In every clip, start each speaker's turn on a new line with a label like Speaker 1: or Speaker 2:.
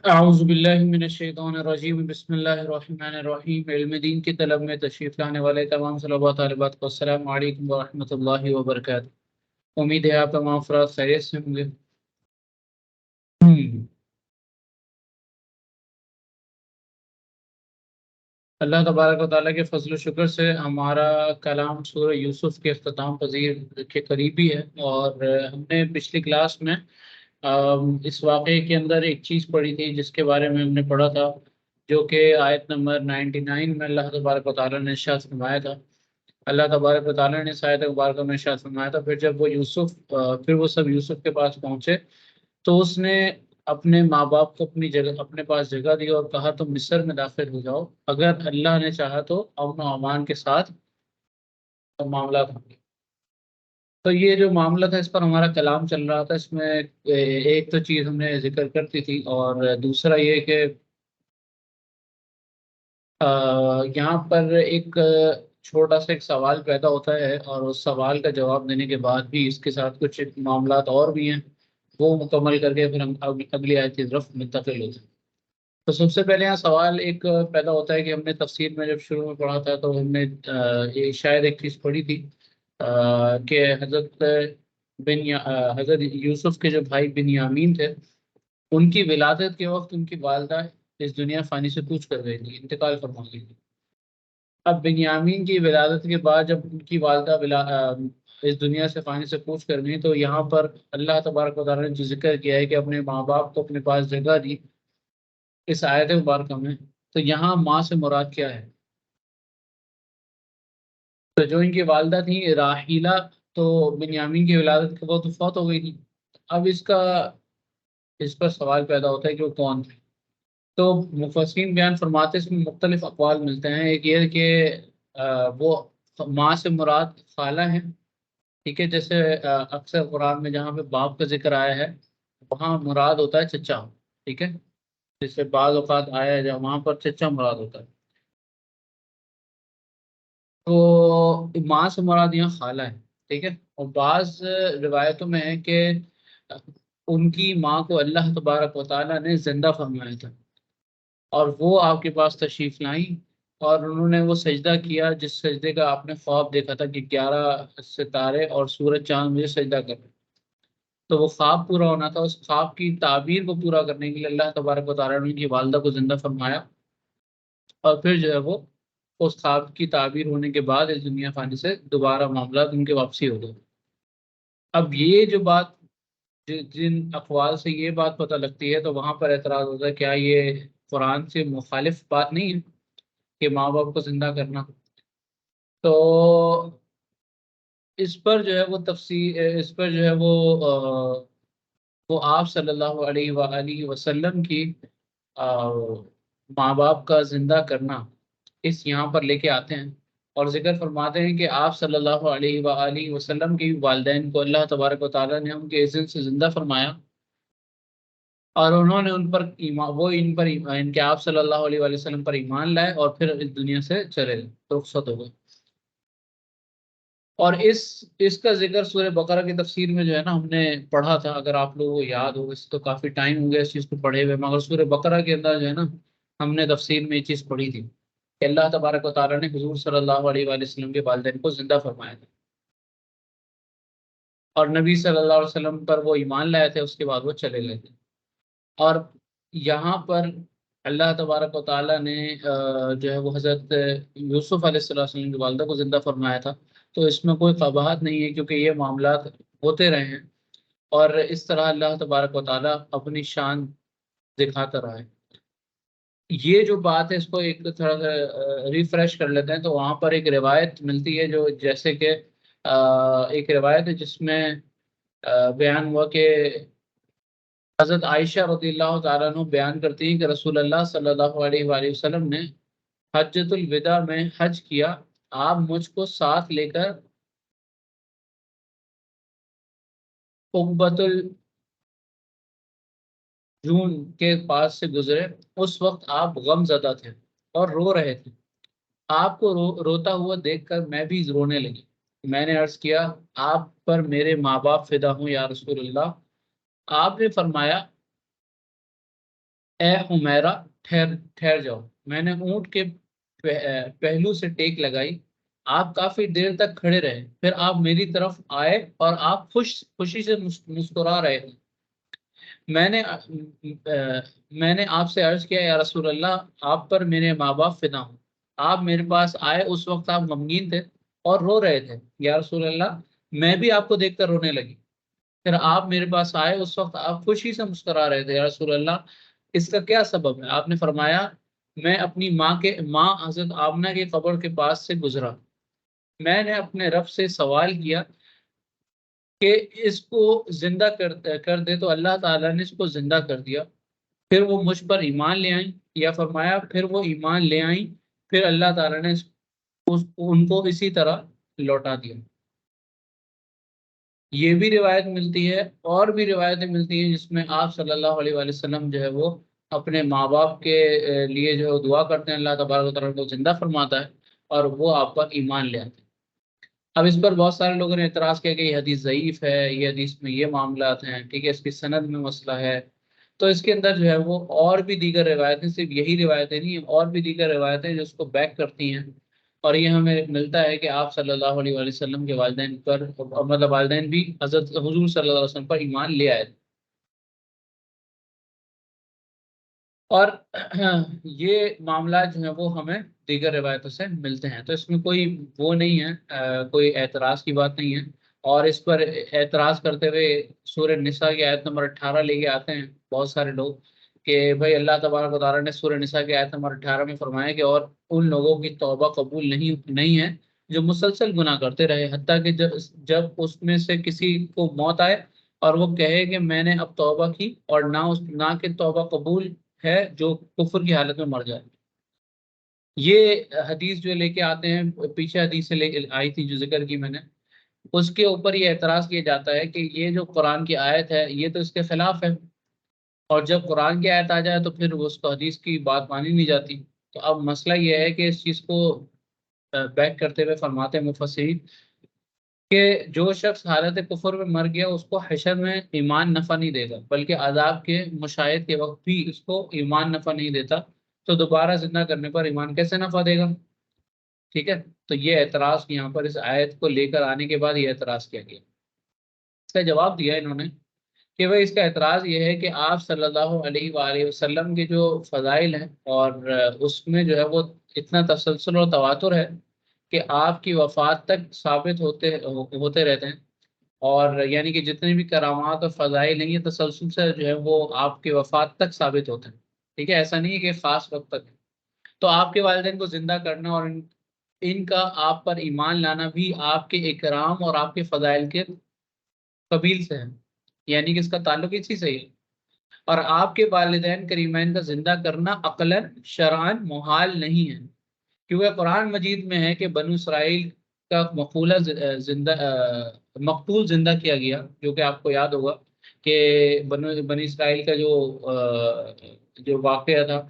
Speaker 1: اعوذ باللہ من الشیطان الرجیم بسم اللہ الرحمن الرحیم۔ علم دین کی طلب میں تشریف لانے والے تمام طلباء طالبات کو السلام علیکم ورحمۃ اللہ وبرکاتہ۔ امید ہے آپ تمام افراد خیریت سے ہوں گے۔ اللہ تبارک و تعالیٰ کے فضل و شکر سے ہمارا کلام سورہ یوسف کے اختتام پذیر کے قریبی ہے، اور ہم نے پچھلی کلاس میں اس واقعے کے اندر ایک چیز پڑھی تھی جس کے بارے میں ہم نے پڑھا تھا، جو کہ آیت نمبر 99 میں اللہ تبارک و تعالیٰ نے ارشاد فرمایا تھا۔ اللہ تبارک و تعالیٰ نے اس آیت مبارکہ میں ارشاد فرمایا تھا، پھر وہ سب یوسف کے پاس پہنچے تو اس نے اپنے ماں باپ کو اپنی جگہ اپنے پاس جگہ دی اور کہا تم مصر میں داخل ہو جاؤ، اگر اللہ نے چاہا تو امن و امان کے ساتھ معاملات ہوں گے۔ تو یہ جو معاملہ تھا اس پر ہمارا کلام چل رہا تھا، اس میں ایک تو چیز ہم نے ذکر کرتی تھی، اور دوسرا یہ کہ یہاں پر ایک چھوٹا سا ایک سوال پیدا ہوتا ہے، اور اس سوال کا جواب دینے کے بعد بھی اس کے ساتھ کچھ معاملات اور بھی ہیں، وہ مکمل کر کے پھر ہم اگلی آیت کی طرف منتقل ہوتے ہیں۔ تو سب سے پہلے یہاں سوال ایک پیدا ہوتا ہے کہ ہم نے تفسیر میں جب شروع میں پڑھا تھا تو ہم نے شاید ایک چیز پڑھی تھی کہ حضرت یوسف کے جو بھائی بن یامین تھے، ان کی ولادت کے وقت ان کی والدہ اس دنیا فانی سے کوچ کر گئی تھی، انتقال فرما گئی تھی۔ اب بنیامین کی ولادت کے بعد جب ان کی والدہ اس دنیا سے فانی سے کوچ کر گئی، تو یہاں پر اللہ تبارک و تعالیٰ نے جو ذکر کیا ہے کہ اپنے ماں باپ کو اپنے پاس جگہ دی اس آیت مبارکہ میں، تو یہاں ماں سے مراد کیا ہے؟ تو جو ان کی والدہ تھیں راحیلہ، تو بنیامین کی ولادت کے وقت فوت ہو گئی تھی۔ اب اس پر سوال پیدا ہوتا ہے کہ وہ کون تھے؟ تو مفسرین بیان فرماتے اس میں مختلف اقوال ملتے ہیں۔ ایک یہ ہے کہ وہ ماں سے مراد خالہ ہیں، ٹھیک ہے، جیسے اکثر قرآن میں جہاں پہ باپ کا ذکر آیا ہے وہاں مراد ہوتا ہے چچا، ٹھیک ہے، جیسے بعض اوقات آیا ہے جہاں وہاں پر چچا مراد ہوتا ہے، تو ماں سے مراد یہاں خالہ ہے، ٹھیک ہے۔ اور بعض روایتوں میں ہے کہ ان کی ماں کو اللہ تبارک و تعالیٰ نے زندہ فرمایا تھا، اور وہ آپ کے پاس تشریف لائیں، اور انہوں نے وہ سجدہ کیا جس سجدے کا آپ نے خواب دیکھا تھا کہ 11 ستارے اور سورج چاند مجھے سجدہ کر رہے ہیں۔ تو وہ خواب پورا ہونا تھا، اس خواب کی تعبیر کو پورا کرنے کے لیے اللہ تبارک و تعالیٰ نے ان کی والدہ کو زندہ فرمایا، اور پھر جو ہے وہ اس خواب کی تعبیر ہونے کے بعد اس دنیا فانی سے دوبارہ معاملات ان کے واپسی ہو گئے۔ اب یہ جو بات جن اقوال سے یہ بات پتہ لگتی ہے تو وہاں پر اعتراض ہوتا ہے، کیا یہ قرآن سے مخالف بات نہیں ہے کہ ماں باپ کو زندہ کرنا؟ تو اس پر جو ہے وہ تفسیر، اس پر جو ہے وہ آپ صلی اللہ علیہ وآلہ وسلم کی آ، ماں باپ کا زندہ کرنا اس یہاں پر لے کے آتے ہیں، اور ذکر فرماتے ہیں کہ آپ صلی اللہ علیہ وآلہ وسلم کی والدین کو اللہ تبارک و تعالیٰ نے ان کے اذن سے زندہ فرمایا، اور انہوں نے ان پر ایمان، وہ ان پر ان کے آپ صلی اللہ علیہ وآلہ وسلم پر ایمان لائے اور پھر اس دنیا سے چلے گئے، رخصت ہو گئے۔ اور اس کا ذکر سورہ بقرہ کی تفسیر میں جو ہے نا ہم نے پڑھا تھا، اگر آپ لوگوں کو یاد ہو، اس تو کافی ٹائم ہو گیا اس چیز کو پڑھے ہوئے، مگر سورہ بقرہ کے اندر جو ہے نا ہم نے تفسیر میں یہ چیز پڑھی تھی کہ اللہ تبارک و تعالیٰ نے حضور صلی اللہ علیہ وآلہ وسلم کے والدین کو زندہ فرمایا تھا، اور نبی صلی اللہ علیہ وسلم پر وہ ایمان لائے تھے، اس کے بعد وہ چلے گئے تھے۔ اور یہاں پر اللہ تبارک و تعالیٰ نے جو ہے وہ حضرت یوسف علیہ السلام کی والدہ کو زندہ فرمایا تھا، تو اس میں کوئی قباحت نہیں ہے کیونکہ یہ معاملات ہوتے رہے ہیں، اور اس طرح اللہ تبارک و تعالیٰ اپنی شان دکھاتا رہا ہے۔ یہ جو بات ہے اس کو ایک تھوڑا سا ریفریش کر لیتے ہیں، تو وہاں پر ایک روایت ملتی ہے جو جیسے کہ ایک روایت ہے جس میں بیان ہوا کہ حضرت عائشہ رضی اللہ تعالیٰ عنہ بیان کرتی ہیں کہ رسول اللہ صلی اللہ علیہ وآلہ وسلم نے حجۃ الوداع میں حج کیا، آپ مجھ کو ساتھ لے کر عقبۃ الجون کے پاس سے گزرے، اس وقت آپ غم زدہ تھے اور رو رہے تھے، آپ کو روتا ہوا دیکھ کر میں بھی رونے لگی، میں نے عرض کیا آپ پر میرے ماں باپ فدا ہوں یا رسول اللہ۔ آپ نے فرمایا اے حمیرہ ٹھہر ٹھہر جاؤ، میں نے اونٹ کے پہلو سے ٹیک لگائی، آپ کافی دیر تک کھڑے رہے، پھر آپ میری طرف آئے اور آپ خوشی سے مسکرا رہے تھے۔ میں نے میں نے آپ سے عرض کیا یا رسول اللہ، آپ پر میرے ماں باپ فدا ہوں۔ آپ میرے پاس آئے، اس وقت آپ غمگین تھے اور رو رہے تھے، یا رسول اللہ میں بھی آپ کو دیکھ کر رونے لگی۔ پھر آپ میرے پاس آئے، اس وقت آپ خوشی سے مسکرا رہے تھے، یا رسول اللہ اس کا کیا سبب ہے؟ آپ نے فرمایا میں اپنی ماں حضرت آمنہ کی قبر کے پاس سے گزرا، میں نے اپنے رب سے سوال کیا کہ اس کو زندہ کر دے، تو اللہ تعالیٰ نے اس کو زندہ کر دیا، پھر وہ مجھ پر ایمان لے آئیں، یا فرمایا پھر وہ ایمان لے آئیں، پھر اللہ تعالیٰ نے ان کو اسی طرح لوٹا دیا۔ یہ بھی روایت ملتی ہے، اور بھی روایتیں ملتی ہیں جس میں آپ صلی اللہ علیہ وآلہ وسلم جو ہے وہ اپنے ماں باپ کے لیے جو ہے دعا کرتے ہیں، اللہ تبارک و تعالیٰ کو زندہ فرماتا ہے اور وہ آپ پر ایمان لے آتے ہیں۔ اب اس پر بہت سارے لوگوں نے اعتراض کیا کہ یہ حدیث ضعیف ہے، یہ حدیث میں یہ معاملات ہیں، ٹھیک ہے، اس کی سند میں مسئلہ ہے۔ تو اس کے اندر جو ہے وہ اور بھی دیگر روایتیں، صرف یہی روایتیں نہیں ہیں، اور بھی دیگر روایتیں جو اس کو بیک کرتی ہیں، اور یہ ہمیں ملتا ہے کہ آپ صلی اللہ علیہ وآلہ وسلم کے والدین پر، مطلب والدین بھی حضرت حضور صلی اللہ علیہ وسلم پر ایمان لے آئے تھے۔ اور یہ معاملات جو ہیں وہ ہمیں دیگر روایتوں سے ملتے ہیں، تو اس میں کوئی وہ نہیں ہے، کوئی اعتراض کی بات نہیں ہے۔ اور اس پر اعتراض کرتے ہوئے سورہ نساء کی آیت نمبر 18 لے کے آتے ہیں بہت سارے لوگ کہ بھائی اللہ تبارک و تعالیٰ نے سورہ نساء کی آیت نمبر 18 میں فرمایا کہ اور ان لوگوں کی توبہ قبول نہیں ہے جو مسلسل گناہ کرتے رہے، حتیٰ کہ جب اس میں سے کسی کو موت آئے اور وہ کہے کہ میں نے اب توبہ کی، اور نہ کہ توبہ قبول ہے جو کفر کی حالت میں مر جائے۔ یہ حدیث جو لے کے آتے ہیں، پیچھے حدیث سے لے کے آئی تھی جو ذکر کی میں نے، اس کے اوپر یہ اعتراض کیا جاتا ہے کہ یہ جو قرآن کی آیت ہے یہ تو اس کے خلاف ہے، اور جب قرآن کی آیت آ جائے تو پھر اس کو حدیث کی بات مانی نہیں جاتی۔ تو اب مسئلہ یہ ہے کہ اس چیز کو بیک کرتے ہوئے فرماتے ہیں مفسرین کہ جو شخص حالت کفر میں مر گیا اس کو حشر میں ایمان نفع نہیں دے گا، بلکہ عذاب کے مشاہد کے وقت بھی اس کو ایمان نفع نہیں دیتا، تو دوبارہ زندہ کرنے پر ایمان کیسے نفع دے گا؟ ٹھیک ہے، تو یہ اعتراض یہاں پر اس آیت کو لے کر آنے کے بعد یہ اعتراض کیا گیا۔ اس کا جواب دیا انہوں نے کہ بھائی اس کا اعتراض یہ ہے کہ آپ صلی اللہ علیہ وآلہ وسلم کے جو فضائل ہیں، اور اس میں جو ہے وہ اتنا تسلسل اور تواتر ہے کہ آپ کی وفات تک ثابت ہوتے رہتے ہیں، اور یعنی کہ جتنے بھی کرامات اور فضائل ہیں یہ تسلسل سے جو ہے وہ آپ کے وفات تک ثابت ہوتے ہیں۔ ٹھیک ہے، ایسا نہیں ہے کہ خاص وقت تک ہے۔ تو آپ کے والدین کو زندہ کرنا اور ان کا آپ پر ایمان لانا بھی آپ کے اکرام اور آپ کے فضائل کے قبیل سے ہے، یعنی کہ اس کا تعلق اسی سے ہی ہے۔ اور آپ کے والدین کریمین کا زندہ کرنا عقلاً شرعاً محال نہیں ہے، کیونکہ قرآن مجید میں ہے کہ بنو اسرائیل کا مقتول زندہ کیا گیا، جو کہ آپ کو یاد ہوگا کہ بنی اسرائیل کا جو واقعہ تھا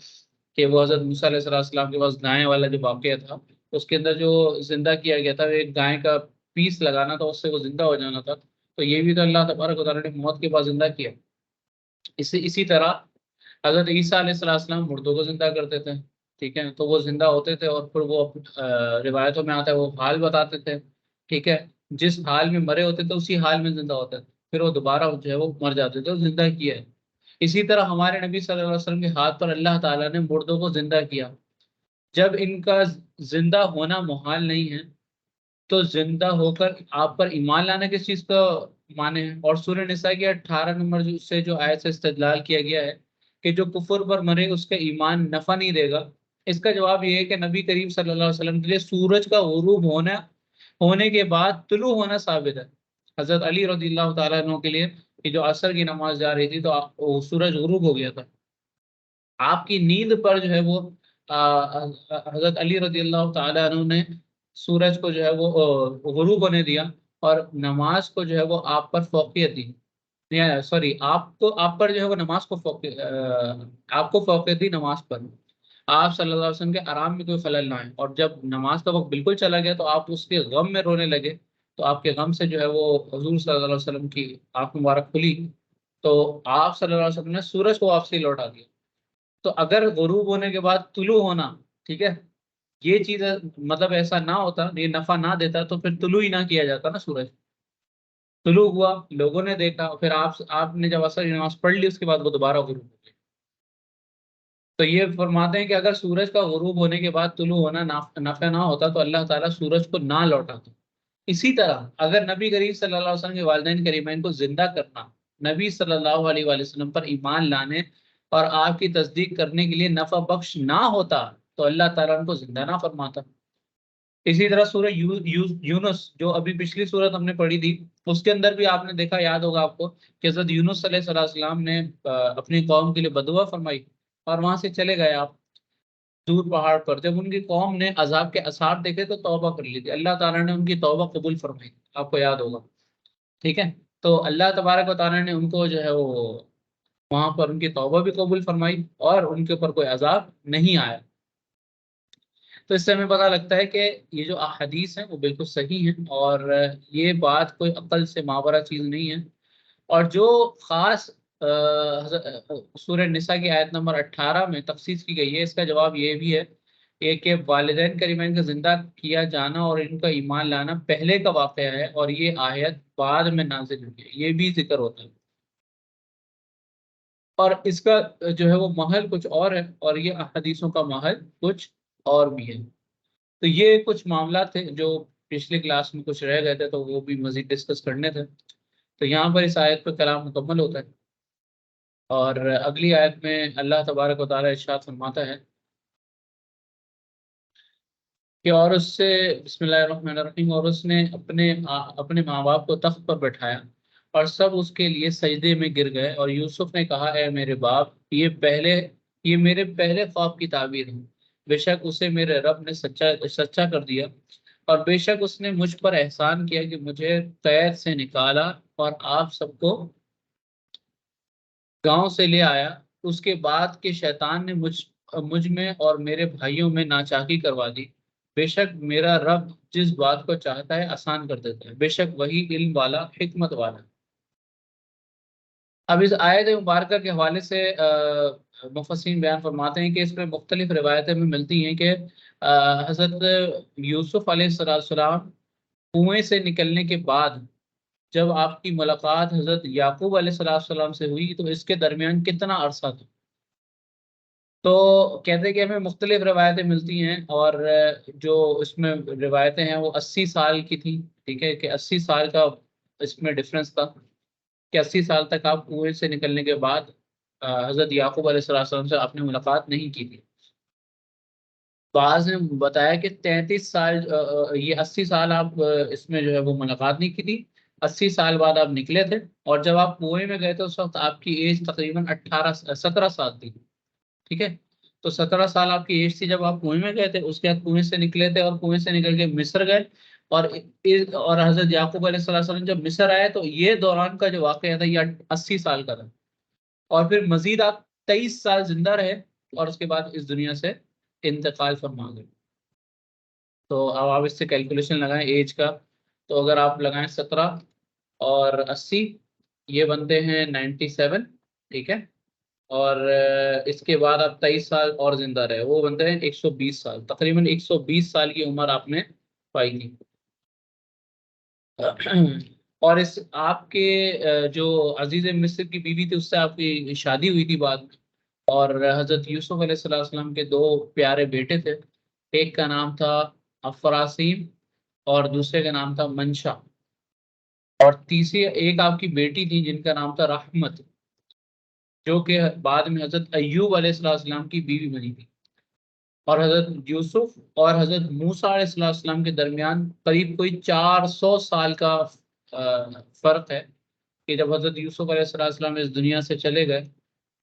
Speaker 1: کہ وہ حضرت موسیٰ علیہ السلام کے پاس گائے والا جو واقعہ تھا، اس کے اندر جو زندہ کیا گیا تھا، ایک گائے کا پیس لگانا تھا، اس سے وہ زندہ ہو جانا تھا، تو یہ بھی تو اللہ تبارک و تعالیٰ نے موت کے بعد زندہ کیا۔ اسی طرح حضرت عیسیٰ علیہ السلام مردوں کو زندہ کرتے تھے، ٹھیک ہے، تو وہ زندہ ہوتے تھے اور پھر وہ روایتوں میں آتا ہے وہ حال بتاتے تھے، ٹھیک ہے، جس حال میں مرے ہوتے تھے اسی حال میں زندہ ہوتے تھے، پھر وہ دوبارہ جو ہے وہ مر جاتے تھے اور زندہ کیا ہے۔ اسی طرح ہمارے نبی صلی اللہ علیہ وسلم کے ہاتھ پر اللہ تعالیٰ نے مردوں کو زندہ کیا۔ جب ان کا زندہ ہونا محال نہیں ہے تو زندہ ہو کر آپ پر ایمان لانا کس چیز کا معنی ہے؟ اور سورہ نساء کی 18 نمبر سے جو آیت سے استدلال کیا گیا ہے کہ جو کفر پر مرے اس کا ایمان نفع نہیں دے گا، اس کا جواب یہ ہے کہ نبی کریم صلی اللہ علیہ وسلم کے لیے سورج کا غروب ہونے کے بعد طلوع ہونا ثابت ہے۔ حضرت علی رضی اللہ تعالیٰ عنہ کے لیے کہ جو عصر کی نماز جا رہی تھی تو وہ سورج غروب ہو گیا تھا، آپ کی نیند پر جو ہے وہ حضرت علی رضی اللہ تعالیٰ عنہ نے سورج کو جو ہے وہ غروب ہونے دیا، اور نماز کو جو ہے وہ آپ پر فوقیت دی، سوری آپ پر جو ہے وہ نماز کو آپ کو فوقیت دی نماز پر، آپ صلی اللہ علیہ وسلم کے آرام میں کوئی خلل نہ آئے، اور جب نماز کا وقت بالکل چلا گیا تو آپ اس کے غم میں رونے لگے، تو آپ کے غم سے جو ہے وہ حضور صلی اللہ علیہ وسلم کی آنکھ مبارک کھلی، تو آپ صلی اللہ علیہ وسلم نے سورج کو واپسی لوٹا دیا۔ تو اگر غروب ہونے کے بعد طلوع ہونا، ٹھیک ہے، یہ چیز مطلب ایسا نہ ہوتا، یہ نفع نہ دیتا، تو پھر طلوع ہی نہ کیا جاتا نا سورج۔ طلوع ہوا، لوگوں نے دیکھا، پھر آپ نے جب عصر کی نماز پڑھ لی، اس کے بعد وہ دوبارہ غروب ہو گیا۔ تو یہ فرماتے ہیں کہ اگر سورج کا غروب ہونے کے بعد طلوع ہونا نافع نہ ہوتا تو اللہ تعالیٰ سورج کو نہ لوٹاتا۔ اسی طرح اگر نبی کریم صلی اللہ علیہ وسلم کے والدین کریمین کو زندہ کرنا، نبی صلی اللہ علیہ وآلہ وسلم پر ایمان لانے اور آپ کی تصدیق کرنے کے لیے نفع بخش نہ ہوتا تو اللہ تعالیٰ ان کو زندہ نہ فرماتا۔ اسی طرح سورہ یونس جو ابھی پچھلی سورت ہم نے پڑھی تھی، اس کے اندر بھی آپ نے دیکھا، یاد ہوگا آپ کو، کہ حضرت یونس علیہ السلام نے اپنی قوم کے لیے بدعا فرمائی اور وہاں سے چلے گئے آپ دور پہاڑ پر۔ جب ان کی قوم نے عذاب کے آثار دیکھے تو توبہ کر لی تھی، اللہ تعالیٰ نے ان کی توبہ قبول فرمائی، آپ کو یاد ہوگا، ٹھیک ہے۔ تو اللہ تبارک و تعالیٰ نے ان کو جو ہے وہ وہاں پر ان کی توبہ بھی قبول فرمائی اور ان کے اوپر کوئی عذاب نہیں آیا۔ تو اس سے ہمیں پتہ لگتا ہے کہ یہ جو احادیث ہیں وہ بالکل صحیح ہیں، اور یہ بات کوئی عقل سے ماورا چیز نہیں ہے۔ اور جو خاص سورہ نساء کی آیت نمبر 18 میں تخصیص کی گئی ہے، اس کا جواب یہ بھی ہے کہ والدین کریمین کا زندہ کیا جانا اور ان کا ایمان لانا پہلے کا واقعہ ہے، اور یہ آیت بعد میں نازل ہوئی ہے، یہ بھی ذکر ہوتا ہے، اور اس کا جو ہے وہ محل کچھ اور ہے، اور یہ احادیثوں کا محل کچھ اور بھی ہے۔ تو یہ کچھ معاملات تھے جو پچھلی کلاس میں کچھ رہ گئے تھے، تو وہ بھی مزید ڈسکس کرنے تھے۔ تو یہاں پر اس آیت پہ کلام مکمل ہوتا ہے، اور اگلی آیت میں اللہ تبارک و تعالیٰ ارشاد فرماتا ہے کہ اور اس سے، بسم اللہ الرحمن الرحیم، اور اس نے اپنے ماں باپ کو تخت پر بٹھایا اور سب اس کے لیے سجدے میں گر گئے، اور یوسف نے کہا اے میرے باپ، یہ میرے پہلے خواب کی تعبیر ہے، بے شک اسے میرے رب نے سچا کر دیا، اور بے شک اس نے مجھ پر احسان کیا کہ مجھے قید سے نکالا اور آپ سب کو گاؤں سے لے آیا، اس کے بعد کہ شیطان نے مجھ میں اور میرے بھائیوں میں ناچاکی کروا دی، بے شک میرا رب جس بات کو چاہتا ہے آسان کر دیتا ہے، بے شک وہی علم والا حکمت والا۔ اب اس آیت مبارکہ کے حوالے سے مفسرین بیان فرماتے ہیں کہ اس میں مختلف روایتیں میں ملتی ہیں کہ حضرت یوسف علیہ السلام کنویں سے نکلنے کے بعد جب آپ کی ملاقات حضرت یعقوب علیہ السلام سے ہوئی تو اس کے درمیان کتنا عرصہ تھا؟ تو کہتے ہیں کہ ہمیں مختلف روایتیں ملتی ہیں، اور جو اس میں روایتیں ہیں وہ 80 سال کی تھیں، ٹھیک ہے، کہ 80 سال کا اس میں ڈفرنس تھا، کہ 80 سال تک آپ کنویں سے نکلنے کے بعد حضرت یعقوب علیہ السلام سے آپ نے ملاقات نہیں کی تھی۔ بعض نے بتایا کہ 33 سال، یہ 80 سال آپ اس میں جو ہے وہ ملاقات نہیں کی تھی، 80 سال بعد آپ نکلے تھے، اور جب آپ کنویں میں گئے تھے اس وقت آپ کی ایج تقریباً 17 سال تھی، ٹھیک ہے۔ تو 17 سال آپ کی ایج تھی جب آپ کنویں میں گئے تھے، اس کے بعد کنویں سے نکلے تھے اور کنویں سے نکل کے مصر گئے، اور حضرت یعقوب علیہ السلام جب مصر آئے تو یہ دوران کا جو واقعہ تھا یہ 80 سال کا تھا، اور پھر مزید آپ 23 سال زندہ رہے اور اس کے بعد اس دنیا سے انتقال فرما گئے۔ تو اب آپ اس سے کیلکولیشن لگائیں ایج کا، تو اگر آپ لگائیں 17 اور 80، یہ بنتے ہیں 97، ٹھیک ہے، اور اس کے بعد آپ 23 سال اور زندہ رہے، وہ بنتے ہیں 120 سال، تقریباً 120 سال کی عمر آپ نے پائی تھی۔ اور اس آپ کے جو عزیز مصر کی بیوی تھی اس سے آپ کی شادی ہوئی تھی بعد میں، اور حضرت یوسف علیہ السلام کے 2 پیارے بیٹے تھے، ایک کا نام تھا افراسیم اور دوسرے کا نام تھا منشا، اور تیسری ایک آپ کی بیٹی تھی جن کا نام تھا رحمت، جو کہ بعد میں حضرت ایوب علیہ السلام کی بیوی بنی تھی۔ اور حضرت یوسف اور حضرت موسیٰ علیہ السلام کے درمیان قریب کوئی 400 سال کا فرق ہے، کہ جب حضرت یوسف علیہ السلام اس دنیا سے چلے گئے،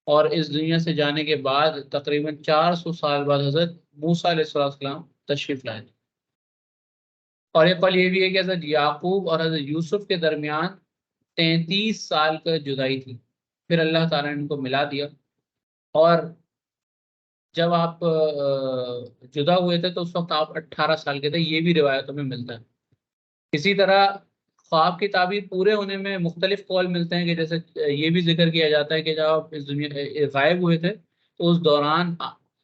Speaker 1: اور اس دنیا سے جانے کے بعد تقریباً 400 سال بعد حضرت موسیٰ علیہ السلام تشریف لائے تھے۔ اور یہ قول یہ بھی ہے کہ حضرت یعقوب اور حضرت یوسف کے درمیان 33 سال کا جدائی تھی، پھر اللہ تعالیٰ نے ان کو ملا دیا، اور جب آپ جدا ہوئے تھے تو اس وقت آپ 18 سال کے تھے، یہ بھی روایتوں میں ملتا ہے۔ اسی طرح خواب کی تعبیر پورے ہونے میں مختلف قول ملتے ہیں، کہ جیسے یہ بھی ذکر کیا جاتا ہے کہ جب آپ اس دنیا غائب ہوئے تھے اس دوران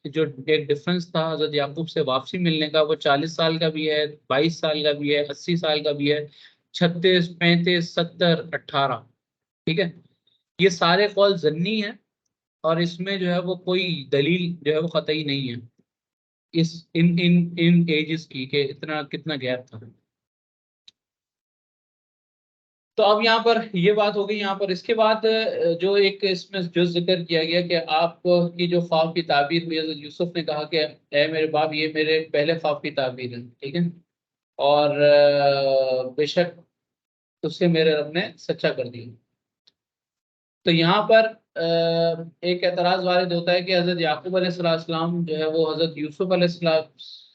Speaker 1: جو ایک ڈفرنس تھا حضرت یعقوب سے واپسی ملنے کا، وہ 40 سال کا بھی ہے، 22 سال کا بھی ہے، 80 سال کا بھی ہے، 36، 35، 70، 18، ٹھیک ہے. یہ سارے قول ضمنی ہیں، اور اس میں جو ہے وہ کوئی دلیل جو ہے وہ قطعی نہیں ہے اس ان ایجز کی کہ اتنا کتنا گیپ تھا. تو اب یہاں پر یہ بات ہو گئی. یہاں پر اس کے بعد جو ایک اس میں جو ذکر کیا گیا کہ آپ کی جو خواب کی تعبیر ہوئی، حضرت یوسف نے کہا کہ اے میرے باپ، یہ میرے پہلے خواب کی تعبیر ہے، ٹھیک ہے، اور بے شک اس سے میرے رب نے سچا کر دیا. تو یہاں پر ایک اعتراض وارد ہوتا ہے کہ حضرت یعقوب علیہ السلام جو ہے وہ حضرت یوسف علیہ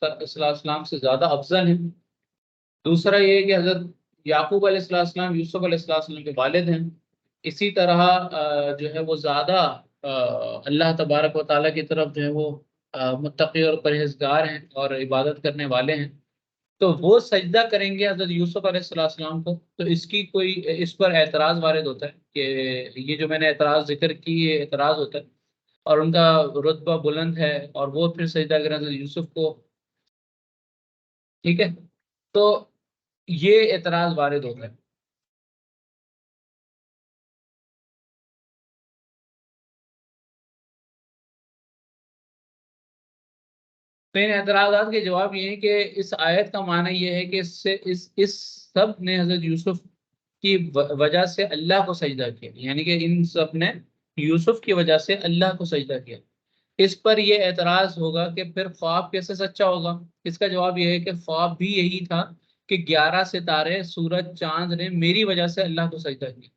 Speaker 1: السلام سے زیادہ افضل ہیں. دوسرا یہ کہ حضرت یعقوب علیہ السلام یوسف علیہ السلام کے والد ہیں. اسی طرح جو ہے وہ زیادہ اللہ تبارک و تعالیٰ کی طرف جو ہے وہ متقی اور پرہیزگار ہیں اور عبادت کرنے والے ہیں. تو وہ سجدہ کریں گے حضرت یوسف علیہ السلام کو. تو اس کی کوئی اس پر اعتراض وارد ہوتا ہے کہ یہ جو میں نے اعتراض ذکر کی، یہ اعتراض ہوتا ہے، اور ان کا رتبہ بلند ہے اور وہ پھر سجدہ کریں حضرت یوسف کو، ٹھیک ہے. تو یہ اعتراض وارد ہوتا ہے. تو ان اعتراضات کے جواب یہ ہے کہ اس آیت کا معنی یہ ہے کہ اس سب نے حضرت یوسف کی وجہ سے اللہ کو سجدہ کیا، یعنی کہ ان سب نے یوسف کی وجہ سے اللہ کو سجدہ کیا. اس پر یہ اعتراض ہوگا کہ پھر خواب کیسے سچا ہوگا. اس کا جواب یہ ہے کہ خواب بھی یہی تھا کہ 11 ستارے، سورج، چاند نے میری وجہ سے اللہ کو سجدہ کیا.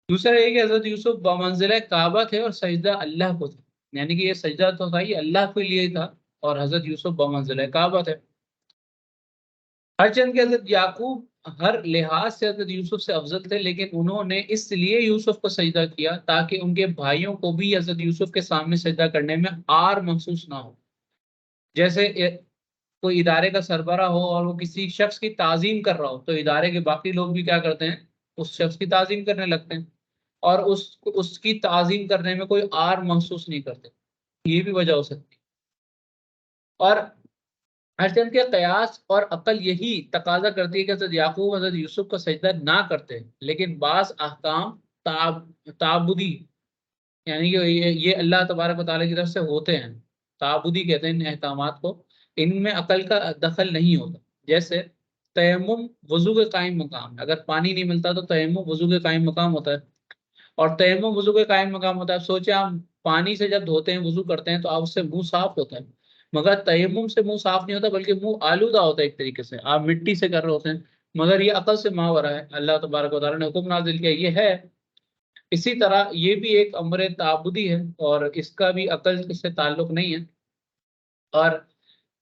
Speaker 1: دوسرا یہ کہ حضرت یوسف بمنزلہ کعبہ تھے اور سجدہ اللہ کو تھا، یعنی کہ یہ سجدہ تو تھا یہ اللہ کے لیے تھا، اور حضرت یوسف بمنزلہ کعبہ تھے. ہر چند کے حضرت یعقوب ہر لحاظ سے حضرت یوسف سے افضل تھے، لیکن انہوں نے اس لیے یوسف کو سجدہ کیا تاکہ ان کے بھائیوں کو بھی حضرت یوسف کے سامنے سجدہ کرنے میں آر محسوس نہ ہو. جیسے کوئی ادارے کا سربراہ ہو اور وہ کسی شخص کی تعظیم کر رہا ہو، تو ادارے کے باقی لوگ بھی کیا کرتے ہیں، اس شخص کی تعظیم کرنے لگتے ہیں، اور اس کی تعظیم کرنے میں کوئی آر محسوس نہیں کرتے. یہ بھی وجہ ہو سکتی ہے. اور ہر چند کے قیاس اور عقل یہی تقاضا کرتی ہے کہ حضرت یعقوب حضرت یوسف کا سجدہ نہ کرتے، لیکن بعض احکام تعبدی، یعنی کہ یہ اللہ تبارک و تعالیٰ کی طرف سے ہوتے ہیں، تعبدی کہتے ہیں ان احکامات کو، ان میں عقل کا دخل نہیں ہوتا. جیسے تیمم وضو کے قائم مقام ہے، اگر پانی نہیں ملتا تو تیمم وضو کے قائم مقام ہوتا ہے، اور تیمم وضو کے قائم مقام ہوتا ہے. سوچیں آپ پانی سے جب دھوتے ہیں، وضو کرتے ہیں، تو آپ اس سے منہ صاف ہوتا ہے، مگر تیمم سے منہ صاف نہیں ہوتا بلکہ منہ آلودہ ہوتا ہے. ایک طریقے سے آپ مٹی سے کر رہے ہوتے ہیں، مگر یہ عقل سے ماورا ہے، اللہ تبارک و تعالیٰ نے حکم نازل کیا یہ ہے. اسی طرح یہ بھی ایک امر تعبدی ہے اور اس کا بھی عقل سے تعلق نہیں ہے. اور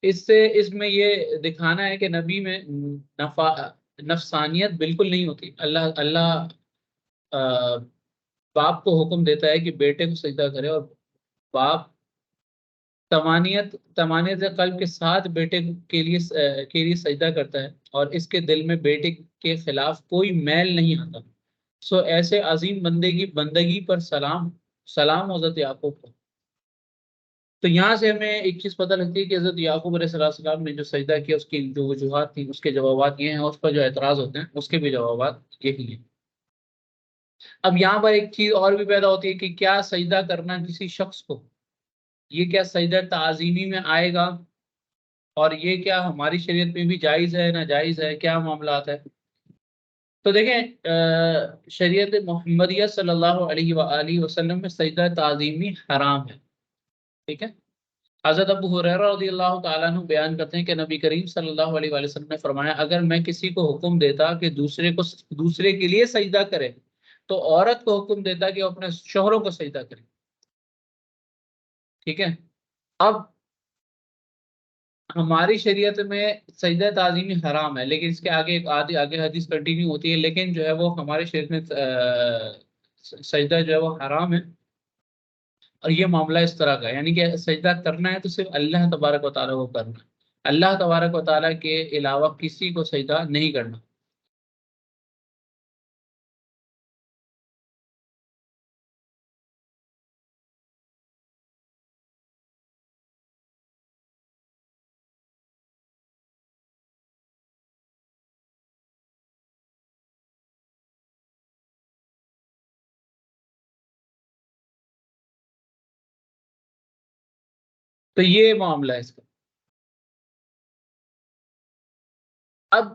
Speaker 1: اس میں یہ دکھانا ہے کہ نبی میں نفسانیت بالکل نہیں ہوتی. اللہ باپ کو حکم دیتا ہے کہ بیٹے کو سجدہ کرے، اور باپ تمانیت قلب کے ساتھ بیٹے کے لیے سجدہ کرتا ہے، اور اس کے دل میں بیٹے کے خلاف کوئی میل نہیں آتا. سو ایسے عظیم بندگی پر سلام حضرت یعقوب کو. تو یہاں سے ہمیں ایک چیز پتہ لگتی ہے کہ حضرت یعقوب علیہ السلام نے جو سجدہ کیا، اس کی جو وجوہات تھیں، اس کے جوابات یہ ہیں، اور اس پر جو اعتراض ہوتے ہیں اس کے بھی جوابات یہی ہیں. اب یہاں پر ایک چیز اور بھی پیدا ہوتی ہے کہ کیا سجدہ کرنا کسی شخص کو، یہ کیا سجدہ تعظیمی میں آئے گا، اور یہ کیا ہماری شریعت میں بھی جائز ہے ناجائز ہے، کیا معاملات ہے. تو دیکھیں شریعت محمدیہ صلی اللہ علیہ وآلہ وسلم میں سجدہ تعظیمی حرام ہے، ٹھیک ہے. حضرت ابو ہریرہ رضی اللہ تعالیٰ عنہ بیان کرتے ہیں کہ نبی کریم صلی اللہ علیہ وآلہ وسلم نے فرمایا، اگر میں کسی کو حکم دیتا کہ دوسرے کے لیے سجدہ کرے، تو عورت کو حکم دیتا کہ وہ اپنے شوہروں کو سجدہ کرے، ٹھیک ہے. اب ہماری شریعت میں سجدہ تعظیمی حرام ہے، لیکن اس کے آگے حدیث کنٹینیو ہوتی ہے، لیکن جو ہے وہ ہماری شریعت میں سجدہ جو ہے وہ حرام ہے. اور یہ معاملہ اس طرح کا ہے، یعنی کہ سجدہ کرنا ہے تو صرف اللہ تبارک و تعالیٰ کو کرنا ہے، اللہ تبارک و تعالیٰ کے علاوہ کسی کو سجدہ نہیں کرنا. تو یہ معاملہ ہے اس کا. اب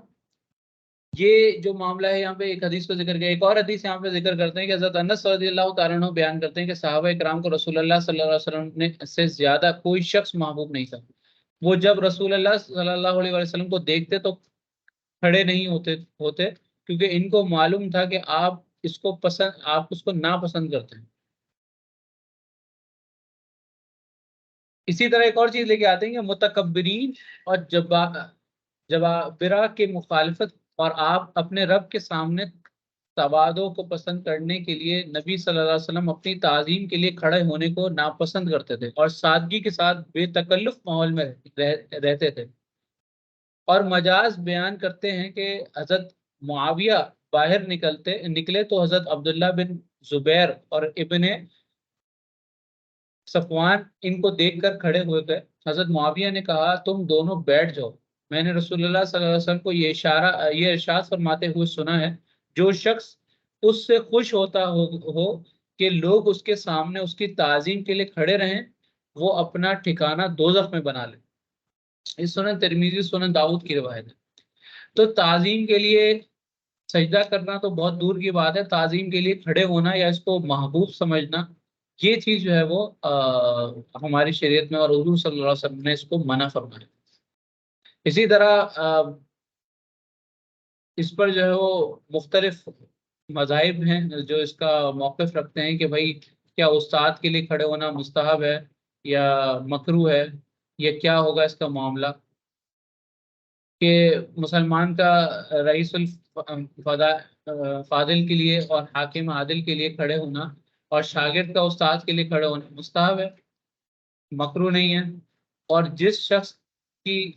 Speaker 1: یہ جو معاملہ ہے یہاں پہ ایک حدیث کو ذکر کیا، ایک اور حدیث یہاں پہ ذکر کرتے ہیں کہ حضرت انس رضی اللہ تعالیٰ عنہ بیان کرتے ہیں کہ صحابہ کرام کو رسول اللہ صلی اللہ علیہ وسلم نے سے زیادہ کوئی شخص محبوب نہیں تھا. وہ جب رسول اللہ صلی اللہ علیہ وسلم کو دیکھتے تو کھڑے نہیں ہوتے کیونکہ ان کو معلوم تھا کہ آپ اس کو ناپسند کرتے ہیں. اسی طرح ایک اور چیز لے کے آتے ہیں کہ متکبرین اور جبابرہ کے مخالفت، اور آپ اپنے رب کے سامنے تواضع کو پسند کرنے کے لیے نبی صلی اللہ علیہ وسلم اپنی تعظیم کے لیے کھڑے ہونے کو ناپسند کرتے تھے اور سادگی کے ساتھ بے تکلف ماحول میں رہتے تھے. اور مجاز بیان کرتے ہیں کہ حضرت معاویہ باہر نکلے تو حضرت عبداللہ بن زبیر اور ابن صفوان ان کو دیکھ کر کھڑے ہوئے تھے. حضرت معاویہ نے کہا تم دونوں بیٹھ جاؤ، میں نے رسول اللہ صلی اللہ علیہ وسلم کو یہ ارشاد فرماتے ہوئے سنا ہے، جو شخص اس سے خوش ہوتا ہو کہ لوگ اس کے سامنے اس کی تعظیم کے لیے کھڑے رہیں، وہ اپنا ٹھکانہ دوزخ میں بنا لے. اس سنن ترمذی، سنن داؤد کی روایت ہے. تو تعظیم کے لیے سجدہ کرنا تو بہت دور کی بات ہے، تعظیم کے لیے کھڑے ہونا یا اس کو محبوب سمجھنا، یہ چیز جو ہے وہ ہماری شریعت میں اور حضور صلی اللہ علیہ وسلم نے اس کو منع فرمایا. اسی طرح اس پر جو ہے وہ مختلف مذاہب ہیں جو اس کا موقف رکھتے ہیں کہ بھائی کیا استاد کے لیے کھڑے ہونا مستحب ہے یا مکروہ ہے، یا کیا ہوگا اس کا معاملہ. کہ مسلمان کا رئیس فاضل کے لیے اور حاکم عادل کے لیے کھڑے ہونا اور شاگرد کا استاد کے لیے کھڑے ہونا مستحب ہے، مکروہ نہیں ہے. اور جس شخص کی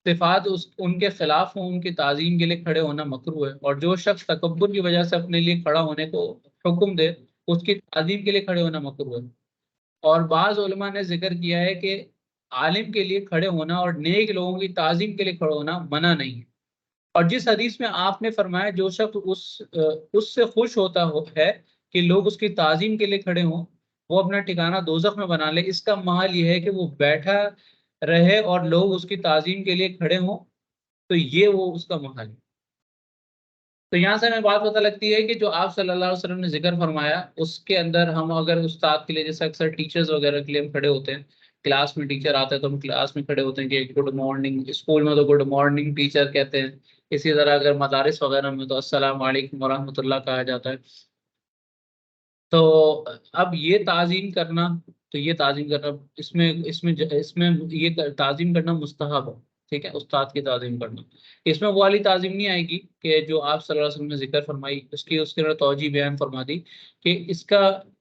Speaker 1: صفات ان کے خلاف ہوں ان کی تعظیم کے لیے کھڑے ہونا مکروہ ہے، اور جو شخص تکبر کی وجہ سے اپنے لیے کھڑا ہونے کو حکم دے اس کی تعظیم کے لیے کھڑے ہونا مکروہ ہے. اور بعض علماء نے ذکر کیا ہے کہ عالم کے لیے کھڑے ہونا اور نیک لوگوں کی تعظیم کے لیے کھڑے ہونا منع نہیں ہے. اور جس حدیث میں آپ نے فرمایا جو شخص اس سے خوش ہے کہ لوگ اس کی تعظیم کے لیے کھڑے ہوں، وہ اپنا ٹھکانہ دوزخ میں بنا لے، اس کا محال یہ ہے کہ وہ بیٹھا رہے اور لوگ اس کی تعظیم کے لیے کھڑے ہوں، تو یہ وہ اس کا محال ہے. تو یہاں سے ہمیں بات پتہ لگتی ہے کہ جو آپ صلی اللہ علیہ وسلم نے ذکر فرمایا اس کے اندر ہم اگر استاد کے لیے، جیسے اکثر ٹیچرز وغیرہ کے لیے ہم کھڑے ہوتے ہیں، کلاس میں ٹیچر آتا ہے تو ہم کلاس میں کھڑے ہوتے ہیں کہ گڈ مارننگ، اسکول میں تو گڈ مارننگ ٹیچر کہتے ہیں. اسی طرح اگر مدارس وغیرہ میں تو السلام علیکم ورحمۃ اللہ کہا جاتا ہے. تو اب یہ تعظیم کرنا، تو یہ تعظیم کرنا اس میں یہ تعظیم کرنا مستحب ہے. ٹھیک ہے، استاد کی تعظیم کرنا، اس میں وہ والی تعظیم نہیں آئے گی کہ جو آپ صلی اللہ علیہ وسلم نے ذکر فرمائی. اس کے توجہ بیان فرما دی کہ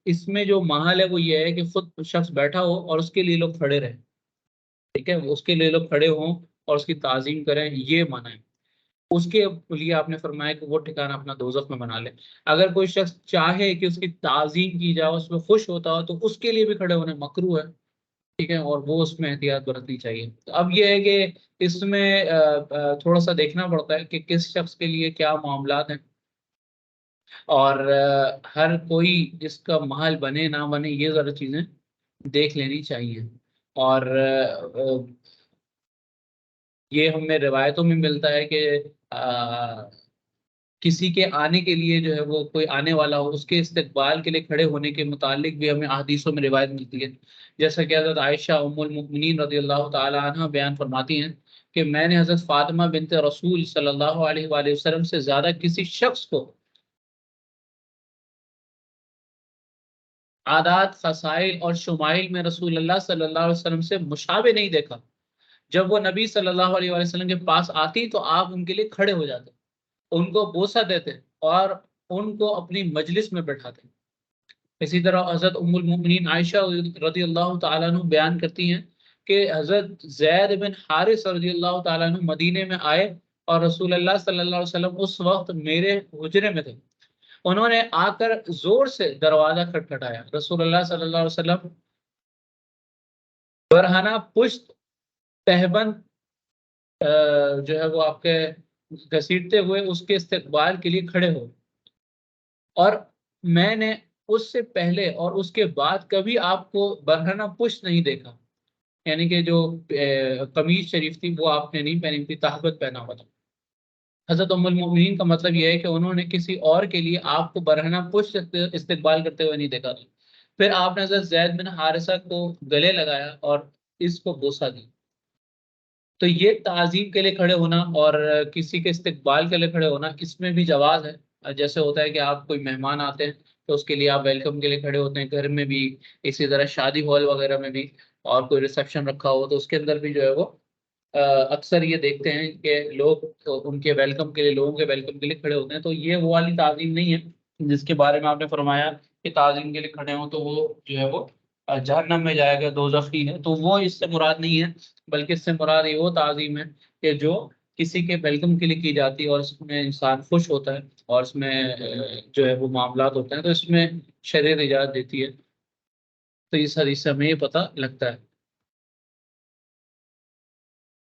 Speaker 1: اس میں جو محل ہے وہ یہ ہے کہ خود شخص بیٹھا ہو اور اس کے لیے لوگ کھڑے رہیں. ٹھیک ہے، اس کے لیے لوگ کھڑے ہوں اور اس کی تعظیم کریں، یہ منع ہے. اس کے لیے آپ نے فرمایا کہ وہ ٹھکانہ اپنا دوزخ میں بنا لے. اگر کوئی شخص چاہے کہ اس کی تعظیم کی جائے، اس میں خوش ہوتا ہو، تو اس کے لیے بھی کھڑے ہونے مکروہ ہے. ٹھیک ہے، اور وہ اس میں احتیاط برتنی چاہیے. تو اب یہ ہے کہ اس میں تھوڑا سا دیکھنا پڑتا ہے کہ کس شخص کے لیے کیا معاملات ہیں، اور ہر کوئی جس کا محل بنے نہ بنے یہ ذرا چیزیں دیکھ لینی چاہیے. اور یہ ہمیں روایتوں میں ملتا ہے کہ کسی کے آنے کے لیے جو ہے وہ کوئی آنے والا ہو اس کے استقبال کے لیے کھڑے ہونے کے متعلق بھی ہمیں احادیثوں میں روایت ملتی ہے. جیسا کہ حضرت عائشہ ام المؤمنین رضی اللہ تعالی عنہ بیان فرماتی ہیں کہ میں نے حضرت فاطمہ بنت رسول صلی اللہ علیہ وآلہ وسلم سے زیادہ کسی شخص کو عادات، خصائل اور شمائل میں رسول اللہ صلی اللہ علیہ وسلم سے مشابہ نہیں دیکھا. جب وہ نبی صلی اللہ علیہ وآلہ وسلم کے پاس آتی تو آپ ان کے لیے کھڑے ہو جاتے، ان کو بوسہ دیتے اور ان کو اپنی مجلس میں بٹھاتے. اسی طرح حضرت ام المؤمنین عائشہ رضی اللہ تعالیٰ عنہ بیان کرتی ہیں کہ حضرت زید بن حارث رضی اللہ تعالیٰ عنہ مدینے میں آئے اور رسول اللہ صلی اللہ علیہ وسلم اس وقت میرے حجرے میں تھے. انہوں نے آ کر زور سے دروازہ کھٹکھٹایا. رسول اللہ صلی اللہ علیہ وسلم برہنہ پشت تہبند جو ہے وہ آپ کے گھسیٹتے ہوئے اس کے استقبال کے لیے کھڑے ہو، اور میں نے اس سے پہلے اور اس کے بعد کبھی آپ کو برہنہ پشت نہیں دیکھا، یعنی کہ جو قمیض شریف تھی وہ آپ نے نہیں پہنی تھی، تہبت پہنا ہوا تھا۔ حضرت ام المؤمنین کا مطلب یہ ہے کہ انہوں نے کسی اور کے لیے آپ کو برہنہ پشت استقبال کرتے ہوئے نہیں دیکھا تھا۔ پھر آپ نے حضرت زید بن حارثہ کو گلے لگایا اور اس کو بوسہ دی۔ تو یہ تعظیم کے لیے کھڑے ہونا اور کسی کے استقبال کے لیے کھڑے ہونا، اس میں بھی جواز ہے۔ جیسے ہوتا ہے کہ آپ کوئی مہمان آتے ہیں تو اس کے لیے آپ ویلکم کے لیے کھڑے ہوتے ہیں، گھر میں بھی، اسی طرح شادی ہال وغیرہ میں بھی، اور کوئی ریسپشن رکھا ہو تو اس کے اندر بھی جو ہے وہ اکثر یہ دیکھتے ہیں کہ لوگ ان کے ویلکم کے لیے، لوگوں کے ویلکم کے لیے کھڑے ہوتے ہیں۔ تو یہ وہ والی تعظیم نہیں ہے جس کے بارے میں آپ نے فرمایا کہ تعظیم کے لیے کھڑے ہوں تو وہ جو ہے وہ جہنم میں جائے گا، دوزخی ہے، تو وہ اس سے مراد نہیں ہے، بلکہ اس سے مراد یہ وہ تعظیم ہے کہ جو کسی کے ویلکم کے لیے کی جاتی ہے، اور اس میں انسان خوش ہوتا ہے، اور اس میں جو ہے وہ معاملات ہوتے ہیں، تو اس میں شریعت اجازت دیتی ہے۔ تو اس حدیث سے ہمیں یہ پتہ لگتا ہے۔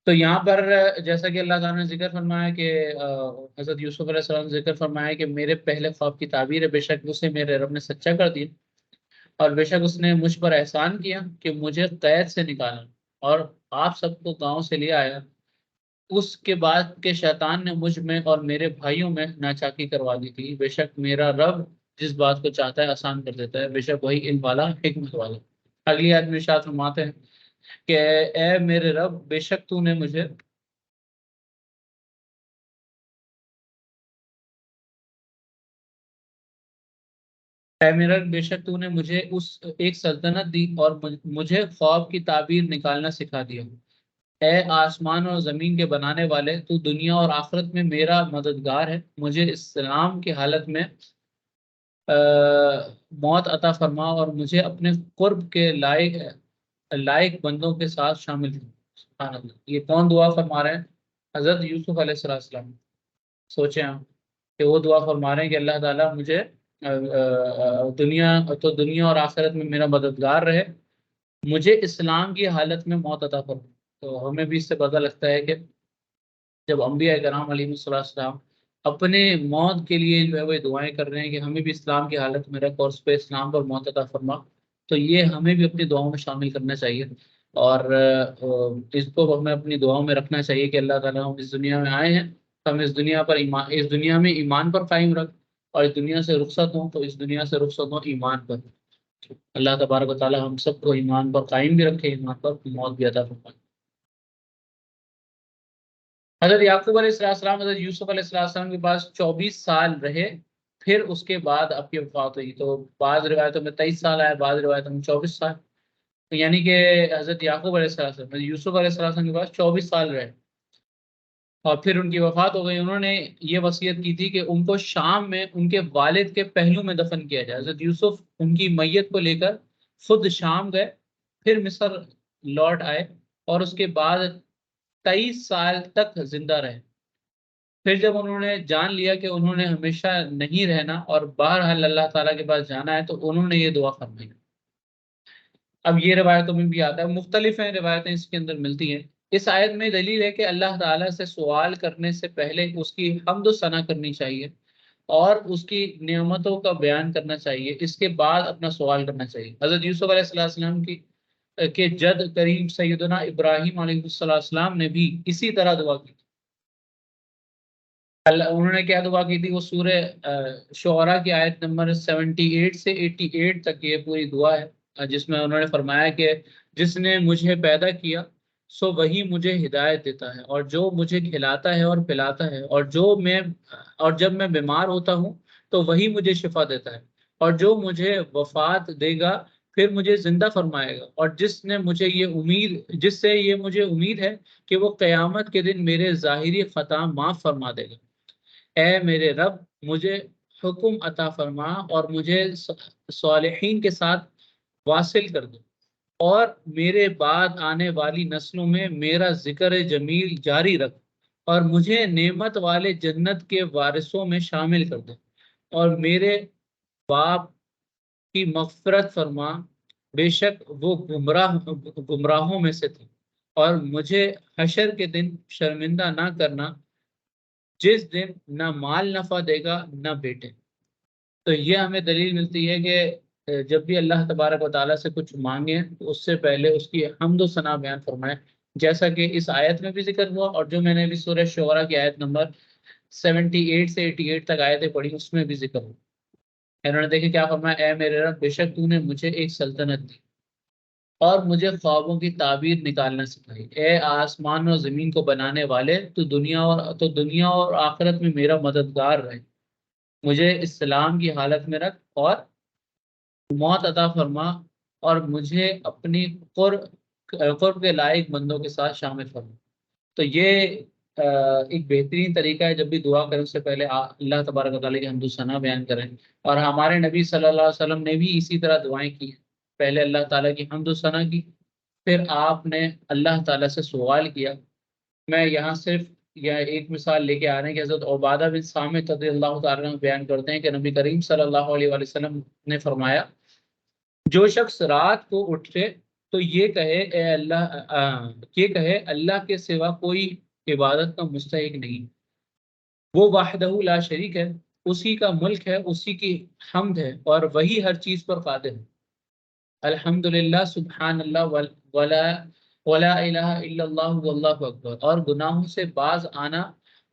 Speaker 1: تو یہاں پر جیسا کہ اللہ تعالیٰ نے ذکر فرمایا کہ حضرت یوسف علیہ السلام نے ذکر فرمایا کہ میرے پہلے خواب کی تعبیر ہے، بے شک اسے میرے رب نے سچا کر دیا، اور بے شک اس نے مجھ پر احسان کیا کہ مجھے قید سے نکالا اور آپ سب کو گاؤں سے لے آیا۔ اس کے بعد کہ شیطان نے مجھ میں اور میرے بھائیوں میں ناچاکی کروا دی تھی، بے شک میرا رب جس بات کو چاہتا ہے آسان کر دیتا ہے، بے شک وہی علم والا، حکمت والا۔ اگلی آیت میں ارشاد فرماتے ہیں کہ اے میرے رب، بے شک تو نے مجھے اے میرا رب، بے شک تو نے مجھے اس ایک سلطنت دی اور مجھے خواب کی تعبیر نکالنا سکھا دیا۔ اے آسمان اور زمین کے بنانے والے، تو دنیا اور آخرت میں میرا مددگار ہے، مجھے اسلام کی حالت میں موت عطا فرما اور مجھے اپنے قرب کے لائق لائق بندوں کے ساتھ شامل کر۔ سبحان اللہ، یہ کون دعا فرما رہے ہیں؟ حضرت یوسف علیہ السلام۔ سوچیں آپ کہ وہ دعا فرما رہے ہیں کہ اللہ تعالیٰ مجھے دنیا اور آخرت میں میرا مددگار رہے، مجھے اسلام کی حالت میں موت عطا فرما۔ تو ہمیں بھی اس سے پتہ لگتا ہے کہ جب انبیاء کرام علیہ السلام اپنے موت کے لیے جو ہے وہ دعائیں کر رہے ہیں کہ ہمیں بھی اسلام کی حالت میں رکھ اور اس پہ اسلام پر موت عطا فرما، تو یہ ہمیں بھی اپنی دعاؤں میں شامل کرنا چاہیے، اور اس کو ہمیں اپنی دعاؤں میں رکھنا چاہیے کہ اللہ تعالیٰ ہم اس دنیا میں آئے ہیں، ہم اس دنیا پر ایمان، اس دنیا میں ایمان پر قائم رکھ، اور اس دنیا سے رخصت ہوں تو اس دنیا سے رخصت ہوں ایمان پر۔ اللہ تبارک و تعالیٰ ہم سب کو ایمان پر قائم بھی رکھے، ایمان پر موت بھی عطا فرمائے۔ حضرت یعقوب علیہ السلام حضرت یوسف علیہ السلام کے پاس 24 سال رہے، پھر اس کے بعد آپ کی وفات ہوئی۔ تو بعض روایتوں میں 23 سال آئے، بعض روایتوں میں 24 سال، تو یعنی کہ حضرت یعقوب علیہ السلام حضرت یوسف علیہ السلام کے پاس 24 سال رہے، اور پھر ان کی وفات ہو گئی۔ انہوں نے یہ وصیت کی تھی کہ ان کو شام میں ان کے والد کے پہلو میں دفن کیا جائے۔ حضرت یوسف ان کی میت کو لے کر خود شام گئے، پھر مصر لوٹ آئے، اور اس کے بعد 23 سال تک زندہ رہے۔ پھر جب انہوں نے جان لیا کہ انہوں نے ہمیشہ نہیں رہنا اور بہرحال اللہ تعالیٰ کے پاس جانا ہے، تو انہوں نے یہ دعا فرمائی۔ اب یہ روایتوں میں بھی آتا ہے، مختلف ہیں روایتیں اس کے اندر ملتی ہیں۔ اس آیت میں دلیل ہے کہ اللہ تعالیٰ سے سوال کرنے سے پہلے اس کی حمد و ثنا کرنی چاہیے اور اس کی نعمتوں کا بیان کرنا چاہیے، اس کے بعد اپنا سوال کرنا چاہیے۔ حضرت یوسف علیہ السلام کی کہ جد کریم سیدنا ابراہیم علیہ السلام نے بھی اسی طرح دعا کی۔ انہوں نے کیا دعا کی تھی؟ وہ سورہ شعراء کی آیت نمبر 78 سے 88 تک یہ پوری دعا ہے، جس میں انہوں نے فرمایا کہ جس نے مجھے پیدا کیا سو وہی مجھے ہدایت دیتا ہے، اور جو مجھے کھلاتا ہے اور پلاتا ہے، اور جب میں بیمار ہوتا ہوں تو وہی مجھے شفا دیتا ہے، اور جو مجھے وفات دے گا پھر مجھے زندہ فرمائے گا، اور جس سے یہ مجھے امید ہے کہ وہ قیامت کے دن میرے ظاہری خطا معاف فرما دے گا۔ اے میرے رب، مجھے حکم عطا فرما اور مجھے صالحین کے ساتھ واصل کر دو، اور میرے بعد آنے والی نسلوں میں میرا ذکر جمیل جاری رکھ، اور مجھے نعمت والے جنت کے وارثوں میں شامل کر دو، اور میرے باپ کی مغفرت فرما، بے شک وہ گمراہوں میں سے تھے، اور مجھے حشر کے دن شرمندہ نہ کرنا، جس دن نہ مال نفع دے گا نہ بیٹے۔ تو یہ ہمیں دلیل ملتی ہے کہ جب بھی اللہ تبارک و تعالیٰ سے کچھ مانگیں تو اس سے پہلے اس کی حمد و ثنا بیان فرمائیں، جیسا کہ اس آیت میں بھی ذکر ہوا، اور جو میں نے ابھی سورہ شعراء کی آیت نمبر 78 سے 88 تک آیتیں پڑھی اس میں بھی ذکر ہوا۔ انہوں نے دیکھیں کیا فرمایا، اے میرے رب، بے شک تو نے مجھے ایک سلطنت دی اور مجھے خوابوں کی تعبیر نکالنا سکھائی۔ اے آسمان اور زمین کو بنانے والے، تو دنیا اور آخرت میں میرا مددگار رہے، مجھے اسلام کی حالت میں رکھ اور موت عطا فرما، اور مجھے اپنی قرب کے لائق بندوں کے ساتھ شامل فرما۔ تو یہ ایک بہترین طریقہ ہے، جب بھی دعا کریں اس سے پہلے اللہ تبارک و تعالیٰ کی حمد و ثنا بیان کریں، اور ہمارے نبی صلی اللہ علیہ وسلم نے بھی اسی طرح دعائیں کی ہیں۔ پہلے اللہ تعالیٰ کی حمد و ثنا کی، پھر آپ نے اللہ تعالیٰ سے سوال کیا۔ میں یہاں صرف ایک مثال لے کے آ رہے ہیں کہ حضرت عبادہ بن صامت رضی اللہ تعالیٰ عنہ بیان کرتے ہیں کہ نبی کریم صلی اللہ علیہ وآلہ وسلم نے فرمایا، جو شخص رات کو اٹھے تو یہ کہے اللہ کے سوا کوئی عبادت کا مستحق نہیں، وہ وحدہ لا شریک ہے، اسی کا ملک ہے، اسی کی حمد ہے، اور وہی ہر چیز پر قادر ہے۔ الحمدللہ، سبحان اللہ، ولا الہ الا اللہ واللہ اکبر، اور گناہوں سے باز آنا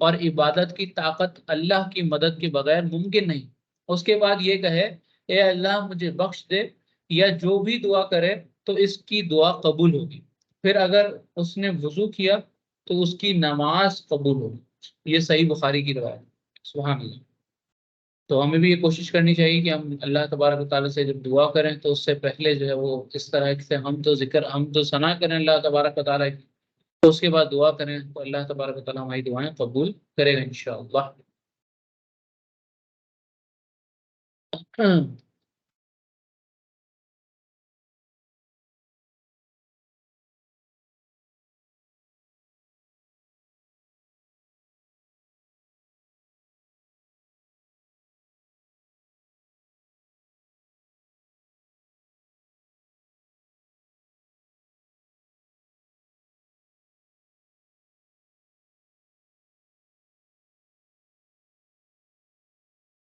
Speaker 1: اور عبادت کی طاقت اللہ کی مدد کے بغیر ممکن نہیں۔ اس کے بعد یہ کہے، اے اللہ مجھے بخش دے، یا جو بھی دعا کرے تو اس کی دعا قبول ہوگی۔ پھر اگر اس نے وضو کیا تو اس کی نماز قبول ہوگی۔ یہ صحیح بخاری کی روایت ہے۔ سبحان اللہ۔ تو ہمیں بھی یہ کوشش کرنی چاہیے کہ ہم اللہ تبارک و تعالیٰ سے جب دعا کریں تو اس سے پہلے جو ہے وہ اس طرح سے ہم تو ثنا کریں اللہ تبارک و تعالیٰ کی، تو اس کے بعد دعا کریں تو اللہ تبارک و تعالیٰ ہماری دعائیں قبول کرے گا انشاءاللہ۔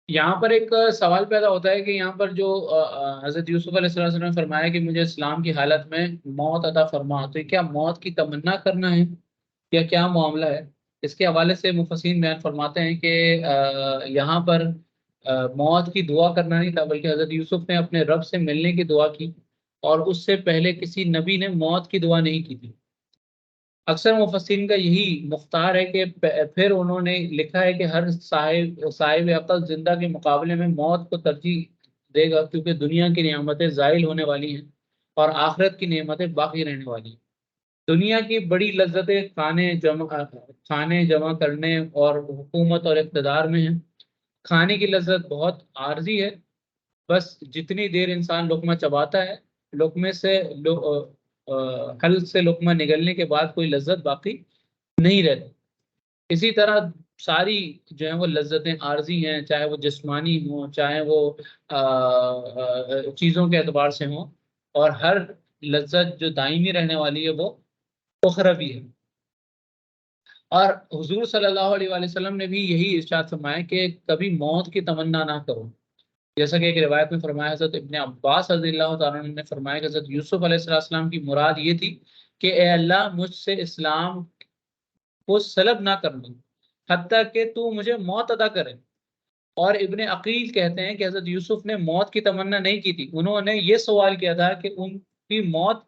Speaker 1: یہاں پر ایک سوال پیدا ہوتا ہے کہ یہاں پر جو حضرت یوسف علیہ السلام نے فرمایا کہ مجھے اسلام کی حالت میں موت عطا فرما، تو یہ کیا موت کی تمنا کرنا ہے یا کیا معاملہ ہے؟ اس کے حوالے سے مفسرین بیان فرماتے ہیں کہ یہاں پر موت کی دعا کرنا نہیں تھا، بلکہ حضرت یوسف نے اپنے رب سے ملنے کی دعا کی، اور اس سے پہلے کسی نبی نے موت کی دعا نہیں کی تھی۔ اکثر مفسرین کا یہی مختار ہے کہ پھر انہوں نے لکھا ہے کہ ہر صاحب عقل زندہ کے مقابلے میں موت کو ترجیح دے گا، کیونکہ دنیا کی نعمتیں زائل ہونے والی ہیں اور آخرت کی نعمتیں باقی رہنے والی ہیں۔ دنیا کی بڑی لذتیں کھانے جمع کرنے اور حکومت اور اقتدار میں ہیں۔ کھانے کی لذت بہت عارضی ہے، بس جتنی دیر انسان لقمہ چباتا ہے، لقمے سے حلق سے لقمہ نگلنے کے بعد کوئی لذت باقی نہیں رہتی۔ اسی طرح ساری جو ہیں وہ لذتیں عارضی ہیں، چاہے وہ جسمانی ہوں، چاہے وہ چیزوں کے اعتبار سے ہوں، اور ہر لذت جو دائمی رہنے والی ہے وہ اخروی ہے۔ اور حضور صلی اللہ علیہ وآلہ وسلم نے بھی یہی ارشاد فرمایا کہ کبھی موت کی تمنا نہ کرو، جیسا کہ ایک روایت میں فرمایا، حضرت ابن عباس رضی اللہ تعالیٰ عنہ نے فرمایا کہ حضرت یوسف علیہ السلام کی مراد یہ تھی کہ اے اللہ مجھ سے اسلام کو سلب نہ کرنا حتیٰ کہ تو مجھے موت عطا کرے۔ اور ابن عقیل کہتے ہیں کہ حضرت یوسف نے موت کی تمنا نہیں کی تھی، انہوں نے یہ سوال کیا تھا کہ ان کی موت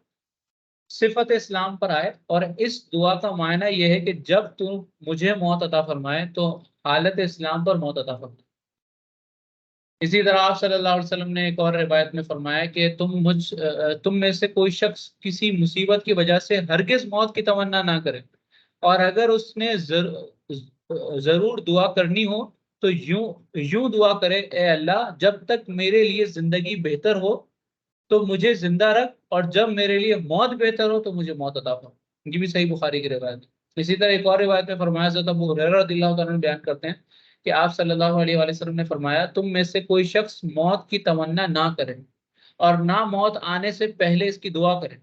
Speaker 1: صفت اسلام پر آئے، اور اس دعا کا معنی یہ ہے کہ جب تو مجھے موت عطا فرمائے تو حالت اسلام پر موت عطا فرمائے۔ اسی طرح آپ صلی اللہ علیہ وسلم نے ایک اور روایت میں فرمایا کہ تم میں سے کوئی شخص کسی مصیبت کی وجہ سے ہرگز موت کی تمنا نہ کرے، اور اگر اس نے ضرور دعا کرنی ہو تو یوں دعا کرے، اے اللہ جب تک میرے لیے زندگی بہتر ہو تو مجھے زندہ رکھ، اور جب میرے لیے موت بہتر ہو تو مجھے موت عطا فرما۔ یہ بھی صحیح بخاری کی روایت ہے۔ اسی طرح ایک اور روایت میں فرمایا، حضرت ابو ہریرہ رضی اللہ تعالیٰ عنہ بیان کرتے ہیں کہ آپ صلی اللہ علیہ وآلہ وسلم نے فرمایا، تم میں سے کوئی شخص موت کی تمنا نہ کرے اور نہ موت آنے سے پہلے اس کی دعا کرے۔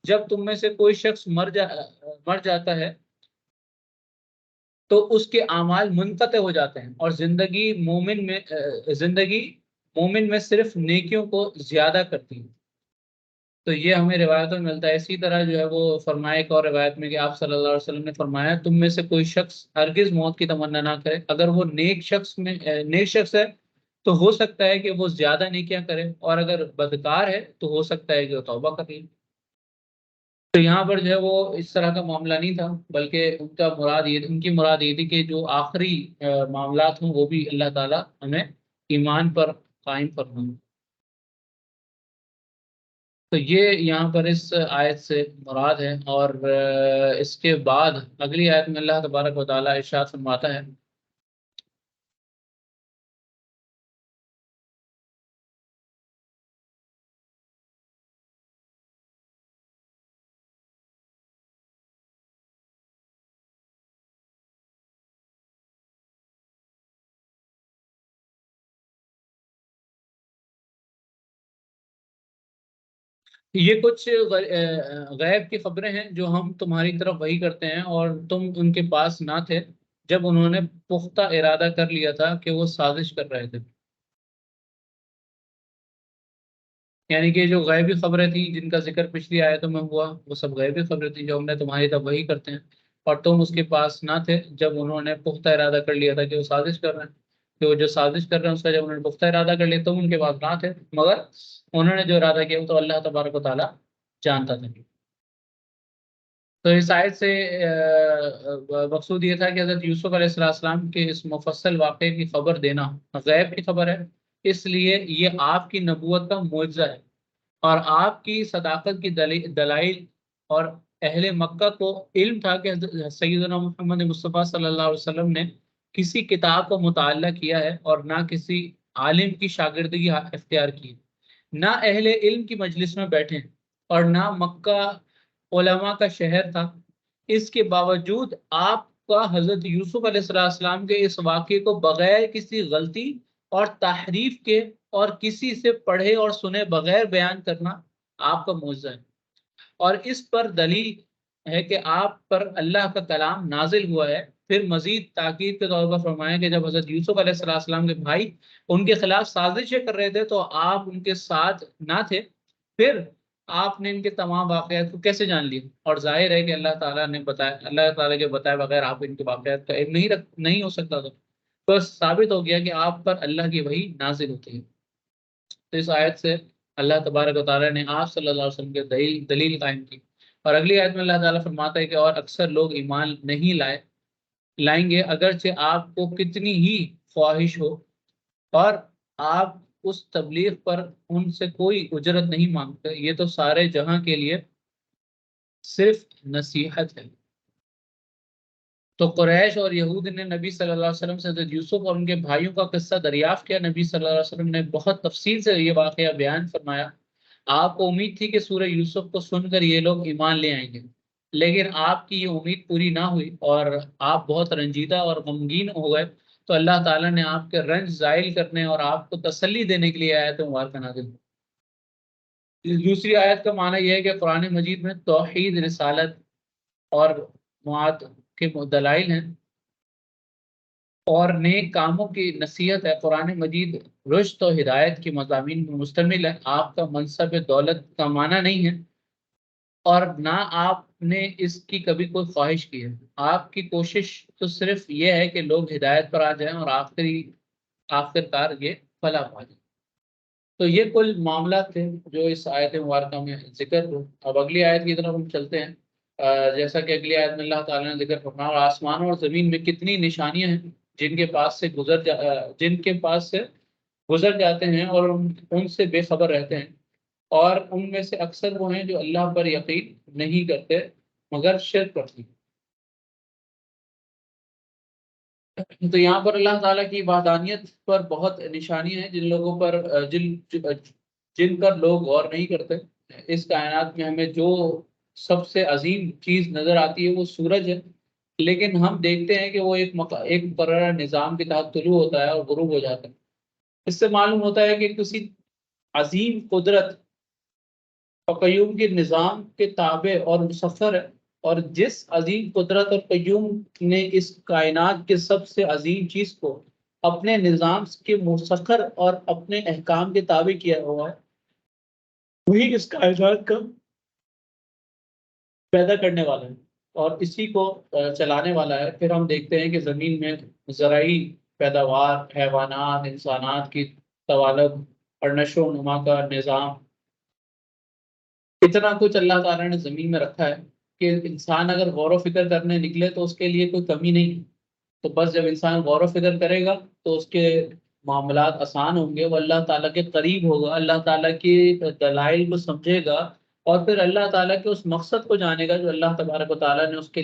Speaker 1: جب تم میں سے کوئی شخص مر جاتا ہے تو اس کے اعمال منقطع ہو جاتے ہیں، اور زندگی مومن میں صرف نیکیوں کو زیادہ کرتی ہیں۔ تو یہ ہمیں روایتوں میں ملتا ہے۔ اسی طرح جو ہے وہ فرمایا ایک اور روایت میں کہ آپ صلی اللہ علیہ وسلم نے فرمایا تم میں سے کوئی شخص ہرگز موت کی تمنا نہ کرے، اگر وہ نیک شخص ہے تو ہو سکتا ہے کہ وہ زیادہ نیکیاں کرے، اور اگر بدکار ہے تو ہو سکتا ہے کہ وہ توبہ کر لے۔ تو یہاں پر جو ہے وہ اس طرح کا معاملہ نہیں تھا، بلکہ ان کی مراد یہ تھی کہ جو آخری معاملات ہوں وہ بھی اللہ تعالیٰ ہمیں ایمان پر قائم فرمائے۔ تو یہ یہاں پر اس آیت سے مراد ہے، اور اس کے بعد اگلی آیت میں اللہ تبارک و تعالیٰ ارشاد فرماتا ہے یہ کچھ غیب کی خبریں ہیں جو ہم تمہاری طرف وحی کرتے ہیں، اور تم ان کے پاس نہ تھے جب انہوں نے پختہ ارادہ کر لیا تھا کہ وہ سازش کر رہے تھے۔ یعنی کہ جو غیبی خبریں تھیں جن کا ذکر پچھلی آیتوں میں ہوا، وہ سب غیبی خبریں تھیں جو ہم نے تمہاری طرف وحی کرتے ہیں، اور تم اس کے پاس نہ تھے جب انہوں نے پختہ ارادہ کر لیا تھا کہ وہ سازش کر رہے ہیں۔ کہ وہ جو سازش کر رہے ہیں اس کا جب انہوں نے پختہ ارادہ کر لیا تم ان کے پاس نہ تھے، مگر انہوں نے جو ارادہ کیا وہ تو اللہ تبارک و تعالیٰ جانتا تھا۔ تو اس آیت سے مقصود یہ تھا کہ حضرت یوسف علیہ السلام کے اس مفصل واقعے کی خبر دینا غیب کی خبر ہے، اس لیے یہ آپ کی نبوت کا معجزہ ہے، اور آپ کی صداقت کی دلائل، اور اہل مکہ کو علم تھا کہ حضرت سیدنا محمد مصطفیٰ صلی اللہ علیہ وسلم نے کسی کتاب کو مطالعہ کیا ہے، اور نہ کسی عالم کی شاگردگی اختیار کی، نہ اہل علم کی مجلس میں بیٹھے، اور نہ مکہ علماء کا شہر تھا۔ اس کے باوجود آپ کا حضرت یوسف علیہ السلام کے اس واقعے کو بغیر کسی غلطی اور تحریف کے اور کسی سے پڑھے اور سنے بغیر بیان کرنا آپ کا معجزہ ہے، اور اس پر دلیل ہے کہ آپ پر اللہ کا کلام نازل ہوا ہے۔ پھر مزید تاکید کے طور پر فرمایا کہ جب حضرت یوسف علیہ السلام کے بھائی ان کے خلاف سازشیں کر رہے تھے تو آپ ان کے ساتھ نہ تھے، پھر آپ نے ان کے تمام واقعات کو کیسے جان لیا؟ اور ظاہر ہے کہ اللہ تعالیٰ نے بتایا، اللہ تعالیٰ کے بتائے بغیر آپ ان کے واقعات کا علم نہیں ہو سکتا تھا، تو ثابت ہو گیا کہ آپ پر اللہ کی وحی نازل ہوتی ہے۔ تو اس آیت سے اللہ تبارک و تعالیٰ نے آپ صلی اللہ علیہ وسلم کے دلیل قائم کی، اور اگلی آیت میں اللہ تعالیٰ فرماتا ہے کہ اور اکثر لوگ ایمان نہیں لائیں گے اگرچہ آپ کو کتنی ہی خواہش ہو، اور آپ اس تبلیغ پر ان سے کوئی اجرت نہیں مانگتے، یہ تو سارے جہاں کے لیے صرف نصیحت ہے۔ تو قریش اور یہود نے نبی صلی اللہ علیہ وسلم سے حضرت یوسف اور ان کے بھائیوں کا قصہ دریافت کیا۔ نبی صلی اللہ علیہ وسلم نے بہت تفصیل سے یہ واقعہ بیان فرمایا۔ آپ کو امید تھی کہ سورہ یوسف کو سن کر یہ لوگ ایمان لے آئیں گے، لیکن آپ کی یہ امید پوری نہ ہوئی، اور آپ بہت رنجیدہ اور غمگین ہو گئے۔ تو اللہ تعالیٰ نے آپ کے رنج زائل کرنے اور آپ کو تسلی دینے کے لیے آیت مبارکہ نازل کی۔ دوسری آیت کا معنی یہ ہے کہ قرآن مجید میں توحید، رسالت اور معاد کے دلائل ہیں، اور نیک کاموں کی نصیحت ہے۔ قرآن مجید رشد و ہدایت کے مضامین پر مشتمل ہے۔ آپ کا منصب دولت کمانا نہیں ہے، اور نہ آپ نے اس کی کبھی کوئی خواہش کی ہے۔ آپ کی کوشش تو صرف یہ ہے کہ لوگ ہدایت پر آ جائیں اور آخر کار یہ فلاح پا جائیں۔ تو یہ کل معاملات تھے جو اس آیت مبارکہ میں ذکر ہو۔ اب اگلی آیت کی طرف ہم چلتے ہیں۔ جیسا کہ اگلی آیت میں اللہ تعالیٰ نے ذکر فرمایا اور آسمانوں اور زمین میں کتنی نشانیاں ہیں جن کے پاس سے گزر جاتے ہیں اور ان سے بے خبر رہتے ہیں، اور ان میں سے اکثر وہ ہیں جو اللہ پر یقین نہیں کرتے مگر شرک کرتے ہیں۔ تو یہاں پر اللہ تعالیٰ کی وحدانیت پر بہت نشانیاں ہیں جن لوگوں پر جن پر لوگ غور نہیں کرتے۔ اس کائنات میں ہمیں جو سب سے عظیم چیز نظر آتی ہے وہ سورج ہے، لیکن ہم دیکھتے ہیں کہ وہ ایک مقررہ نظام کے تحت طلوع ہوتا ہے اور غروب ہو جاتا ہے۔ اس سے معلوم ہوتا ہے کہ کسی عظیم قدرت اور قیوم کے نظام کے تابع اور مسخر ہے، اور جس عظیم قدرت اور قیوم نے اس کائنات کے سب سے عظیم چیز کو اپنے نظام کے مسخر اور اپنے احکام کے تابع کیا ہوا ہے، وہی اس کائنات کا پیدا کرنے والا ہے اور اسی کو چلانے والا ہے۔ پھر ہم دیکھتے ہیں کہ زمین میں زرعی پیداوار، حیوانات، انسانات کی توالد اور نشو و نما کا نظام، اتنا کچھ اللہ تعالیٰ نے زمین میں رکھا ہے کہ انسان اگر غور و فکر کرنے نکلے تو اس کے لیے کوئی کمی نہیں ہے۔ تو بس جب انسان غور و فکر کرے گا تو اس کے معاملات آسان ہوں گے، وہ اللہ تعالیٰ کے قریب ہوگا، اللہ تعالیٰ کی دلائل کو سمجھے گا، اور پھر اللہ تعالیٰ کے اس مقصد کو جانے گا جو اللہ تبارک و تعالیٰ نے اس کے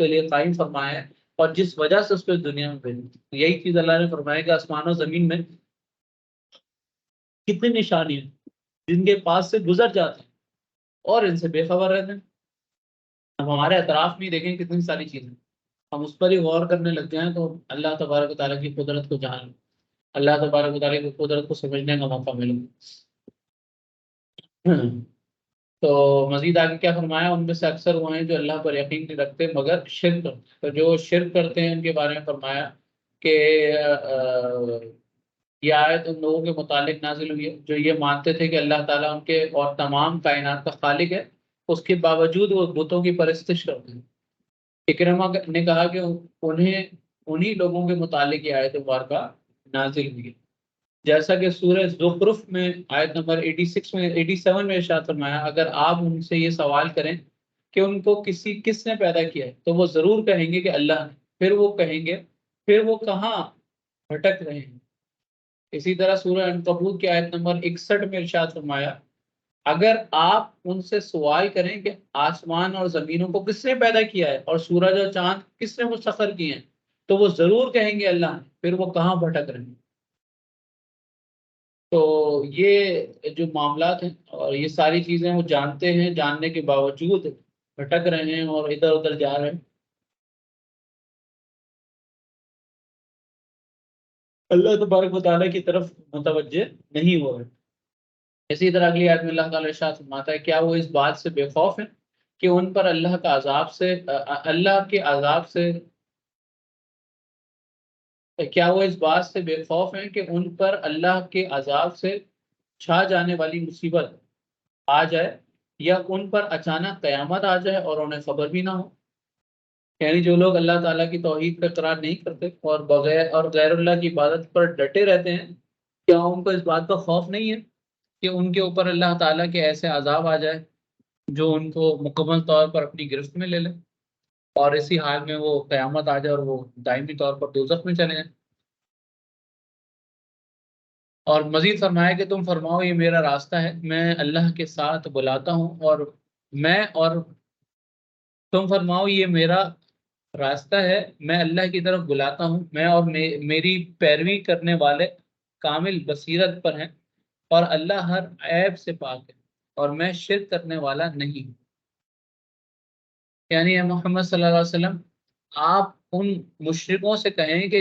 Speaker 1: لیے قائم فرمایا ہے اور جس وجہ سے اس کو اس دنیا میں بھیجا۔ یہی چیز اللہ نے فرمایا کہ آسمان و زمین میں کتنی نشانیاں ہیں جن کے پاس سے گزر جاتے ہیں اور ان سے بے خبر رہتے ہیں۔ اب ہمارے اطراف میں دیکھیں کتنی ساری چیزیں، ہم اس پر ہی غور کرنے لگ جائیں تو اللہ تبارک و تعالیٰ کی قدرت کو جان لیں، اللہ تبارک و تعالیٰ کی قدرت کو سمجھنے کا موقع ملے۔ تو مزید آگے کیا فرمایا، ان میں سے اکثر وہ ہیں جو اللہ پر یقین نہیں رکھتے مگر شرک کرتے ہیں۔ تو جو شرک کرتے ہیں ان کے بارے میں فرمایا کہ یہ آیت ان لوگوں کے متعلق نازل ہوئی ہے جو یہ مانتے تھے کہ اللہ تعالیٰ ان کے اور تمام کائنات کا خالق ہے، اس کے باوجود وہ بتوں کی پرستش کرتے ہیں۔ اکرمہ نے کہا کہ انہی لوگوں کے متعلق یہ آیت مبارکہ نازل ہوئی ہے، جیسا کہ سورہ زخرف میں آیت نمبر 86 میں 87 میں ارشاد فرمایا، اگر آپ ان سے یہ سوال کریں کہ ان کو کس نے پیدا کیا ہے تو وہ ضرور کہیں گے کہ اللہ نے، پھر وہ کہیں گے پھر وہ کہاں بھٹک رہے ہیں۔ اسی طرح سورہ عنکبوت کی آیت نمبر 61 میں ارشاد فرمایا، اگر آپ ان سے سوال کریں کہ آسمان اور زمینوں کو کس نے پیدا کیا ہے اور سورج اور چاند کس نے مسخر کیے ہیں تو وہ ضرور کہیں گے اللہ نے، پھر وہ کہاں بھٹک رہے ہیں۔ تو یہ جو معاملات ہیں اور یہ ساری چیزیں وہ جانتے ہیں، جاننے کے باوجود بھٹک رہے ہیں اور ادھر ادھر جا رہے ہیں، اللہ تبارک و تعالیٰ کی طرف متوجہ نہیں ہو رہے۔ اسی طرح اگلی آیت میں اللہ تعالیٰ ارشاد فرماتا ہے، کیا وہ اس بات سے بے خوف ہیں کہ ان پر اللہ کے عذاب سے کیا وہ اس بات سے بے خوف ہیں کہ ان پر اللہ کے عذاب سے چھا جانے والی مصیبت آ جائے یا ان پر اچانک قیامت آ جائے اور انہیں خبر بھی نہ ہو؟ یعنی جو لوگ اللہ تعالیٰ کی توحید پہ اقرار نہیں کرتے اور غیر اللہ کی عبادت پر ڈٹے رہتے ہیں، کیا ان کو اس بات کا خوف نہیں ہے کہ ان کے اوپر اللہ تعالیٰ کے ایسے عذاب آ جائے جو ان کو مکمل طور پر اپنی گرفت میں لے لے اور اسی حال میں وہ قیامت آ جائے اور وہ دائمی طور پر دوزخ میں چلے جائیں؟ اور مزید فرمایا کہ تم فرماؤ یہ میرا راستہ ہے، میں اللہ کے ساتھ بلاتا ہوں، میں اور تم فرماؤ یہ میرا راستہ ہے، میں اللہ کی طرف بلاتا ہوں، میں اور میری پیروی کرنے والے کامل بصیرت پر ہیں اور اللہ ہر عیب سے پاک ہے اور میں شرک کرنے والا نہیں ہوں۔ یعنی اے محمد صلی اللہ علیہ وسلم، آپ ان مشرکوں سے کہیں کہ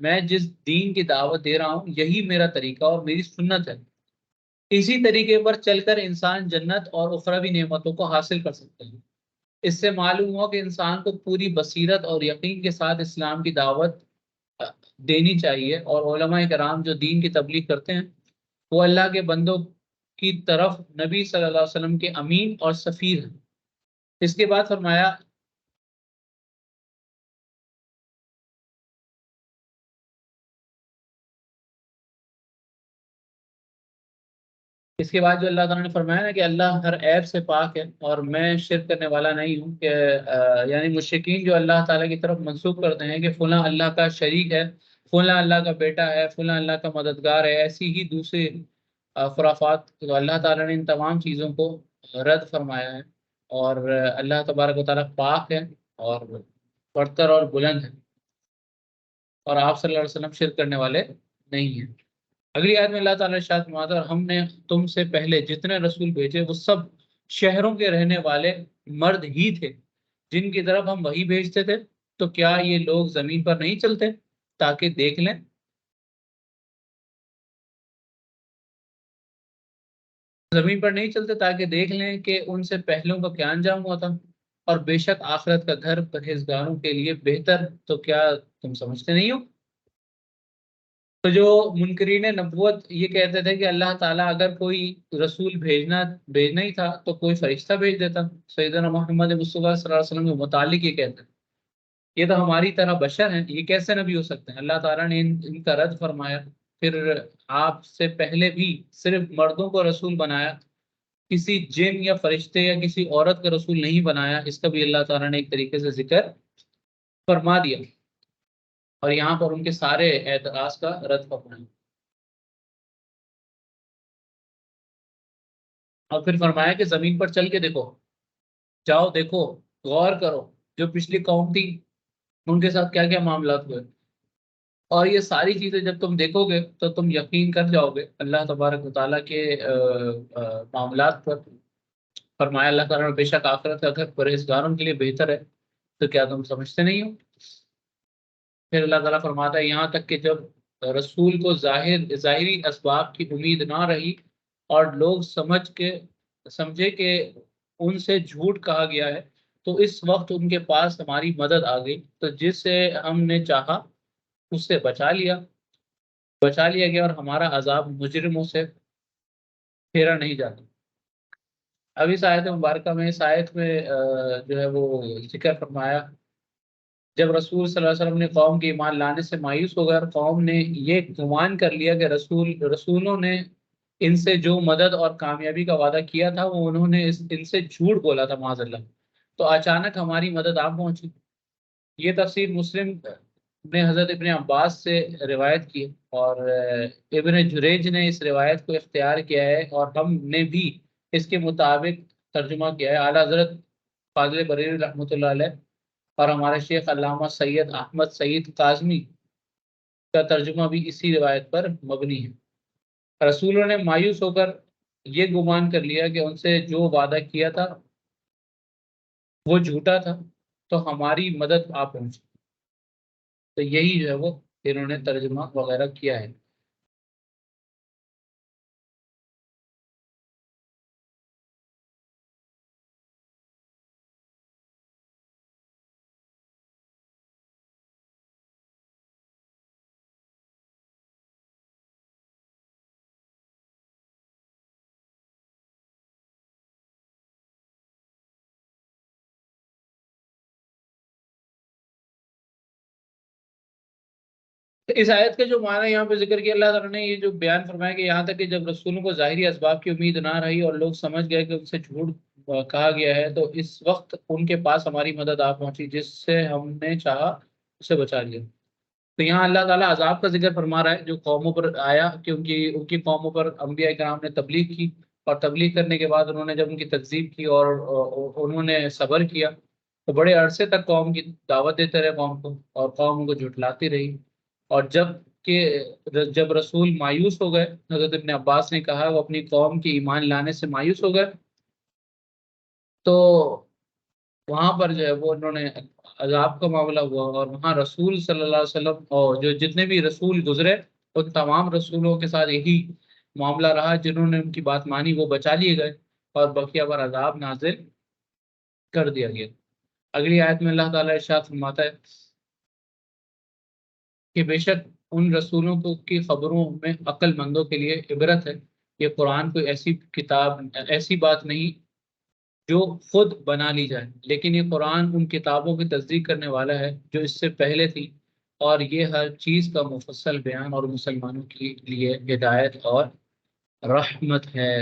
Speaker 1: میں جس دین کی دعوت دے رہا ہوں یہی میرا طریقہ اور میری سنت ہے، اسی طریقے پر چل کر انسان جنت اور اخروی نعمتوں کو حاصل کر سکتے ہیں۔ اس سے معلوم ہوا کہ انسان کو پوری بصیرت اور یقین کے ساتھ اسلام کی دعوت دینی چاہیے، اور علماء کرام جو دین کی تبلیغ کرتے ہیں وہ اللہ کے بندوں کی طرف نبی صلی اللہ علیہ وسلم کے امین اور سفیر ہیں۔ اس کے بعد فرمایا، جو اللہ تعالیٰ نے فرمایا نا کہ اللہ ہر عیب سے پاک ہے اور میں شرک کرنے والا نہیں ہوں، کہ یعنی مشرکین جو اللہ تعالیٰ کی طرف منسوب کرتے ہیں کہ فلاں اللہ کا شریک ہے، فلاں اللہ کا بیٹا ہے، فلاں اللہ کا مددگار ہے، ایسی ہی دوسرے خرافات، تو اللہ تعالیٰ نے ان تمام چیزوں کو رد فرمایا ہے اور اللہ تبارک و تعالیٰ پاک ہے اور برتر اور بلند ہے، اور آپ صلی اللہ علیہ وسلم شرک کرنے والے نہیں ہیں۔ اگلی آیت میں اللہ تعالیٰ ارشاد فرماتا ہے، اور ہم نے تم سے پہلے جتنے رسول بھیجے وہ سب شہروں کے رہنے والے مرد ہی تھے جن کی طرف ہم وہی بھیجتے تھے، تو کیا یہ لوگ زمین پر نہیں چلتے تاکہ دیکھ لیں؟ زمین پر نہیں چلتے تاکہ دیکھ لیں کہ ان سے پہلوں کا کیا انجام ہوا تھا، اور بے شک آخرت کا گھر پرہیزگاروں کے لیے بہتر، تو کیا تم سمجھتے نہیں ہو؟ تو جو منکرین نبوت یہ کہتے تھے کہ اللہ تعالیٰ اگر کوئی رسول بھیجنا ہی تھا تو کوئی فرشتہ بھیج دیتا. سیدنا محمد مصطفیٰ صلی اللہ علیہ وسلم کے متعلق یہ کہتے ہیں یہ تو ہماری طرح بشر ہیں، یہ کیسے نبی ہو سکتے ہیں. اللہ تعالیٰ نے ان کا رد فرمایا. پھر آپ سے پہلے بھی صرف مردوں کو رسول بنایا، کسی جن یا فرشتے یا کسی عورت کا رسول نہیں بنایا. اس کا بھی اللہ تعالیٰ نے ایک طریقے سے ذکر فرما دیا، اور یہاں پر ان کے سارے اعتراض کا رد فرمایا. اور پھر فرمایا کہ زمین پر چل کے دیکھو، جاؤ دیکھو، غور کرو، جو پچھلی قوم تھی ان کے ساتھ کیا کیا معاملات ہوئے. اور یہ ساری چیزیں جب تم دیکھو گے تو تم یقین کر جاؤ گے اللہ تبارک و تعالیٰ کے معاملات پر. فرمایا اللہ تعالیٰ نے بے شک آخرت اگر پرہیزگاروں کے لیے بہتر ہے تو کیا تم سمجھتے نہیں ہو. پھر اللہ تعالیٰ فرماتا ہے یہاں تک کہ جب رسول کو ظاہری اسباب کی امید نہ رہی اور لوگ سمجھے کہ ان سے جھوٹ کہا گیا ہے، تو اس وقت ان کے پاس ہماری مدد آ گئی، تو جس سے ہم نے چاہا اس سے بچا لیا گیا، اور ہمارا عذاب مجرموں سے پھیرا نہیں جاتا. اب اس آیت مبارکہ میں اس آیت میں جو ہے وہ ذکر فرمایا جب رسول صلی اللہ علیہ وسلم نے قوم کے ایمان لانے سے مایوس ہو گیا اور قوم نے یہ گمان کر لیا کہ رسولوں نے ان سے جو مدد اور کامیابی کا وعدہ کیا تھا وہ انہوں نے ان سے جھوٹ بولا تھا معاذ اللہ، تو اچانک ہماری مدد آپ پہنچی. یہ تفسیر مسلم نے حضرت ابن عباس سے روایت کی، اور ابن جریج نے اس روایت کو اختیار کیا ہے، اور ہم نے بھی اس کے مطابق ترجمہ کیا ہے. اعلیٰ حضرت فاضل بریلوی رحمۃ اللہ علیہ اور ہمارے شیخ علامہ سید احمد سعید کاظمی کا ترجمہ بھی اسی روایت پر مبنی ہے. رسولوں نے مایوس ہو کر یہ گمان کر لیا کہ ان سے جو وعدہ کیا تھا وہ جھوٹا تھا، تو ہماری مدد آ پہنچی. تو یہی جو ہے وہ انہوں نے ترجمہ وغیرہ کیا ہے. اس آیت کا جو معنی یہاں پہ ذکر کیا اللہ تعالیٰ نے یہ جو بیان فرمایا کہ یہاں تک کہ جب رسولوں کو ظاہری اسباب کی امید نہ رہی اور لوگ سمجھ گئے کہ ان سے جھوٹ کہا گیا ہے، تو اس وقت ان کے پاس ہماری مدد آ پہنچی جس سے ہم نے چاہا اسے بچا لیا. تو یہاں اللہ تعالیٰ عذاب کا ذکر فرما رہا ہے جو قوموں پر آیا، کیونکہ ان کی قوموں پر انبیاء کرام نے تبلیغ کی، اور تبلیغ کرنے کے بعد انہوں نے جب ان کی تکذیب کی اور انہوں نے صبر کیا تو بڑے عرصے تک قوم کی دعوت دیتے رہے قوم کو، اور قوم ان کو جھٹلاتی رہی. اور جب رسول مایوس ہو گئے، حضرت ابن عباس نے کہا وہ اپنی قوم کے ایمان لانے سے مایوس ہو گئے، تو وہاں پر جو ہے وہ انہوں نے عذاب کا معاملہ ہوا. اور وہاں رسول صلی اللہ علیہ وسلم اور جو جتنے بھی رسول گزرے ان تمام رسولوں کے ساتھ یہی معاملہ رہا. جنہوں نے ان کی بات مانی وہ بچا لیے گئے، اور بقیہ پر عذاب نازل کر دیا گیا. اگلی آیت میں اللہ تعالیٰ ارشاد فرماتا ہے کہ بے شک ان رسولوں کی خبروں میں عقل مندوں کے لیے عبرت ہے. یہ قرآن کوئی ایسی بات نہیں جو خود بنا لی جائے، لیکن یہ قرآن ان کتابوں کی تصدیق کرنے والا ہے جو اس سے پہلے تھی، اور یہ ہر چیز کا مفصل بیان اور مسلمانوں کے لیے ہدایت اور رحمت ہے.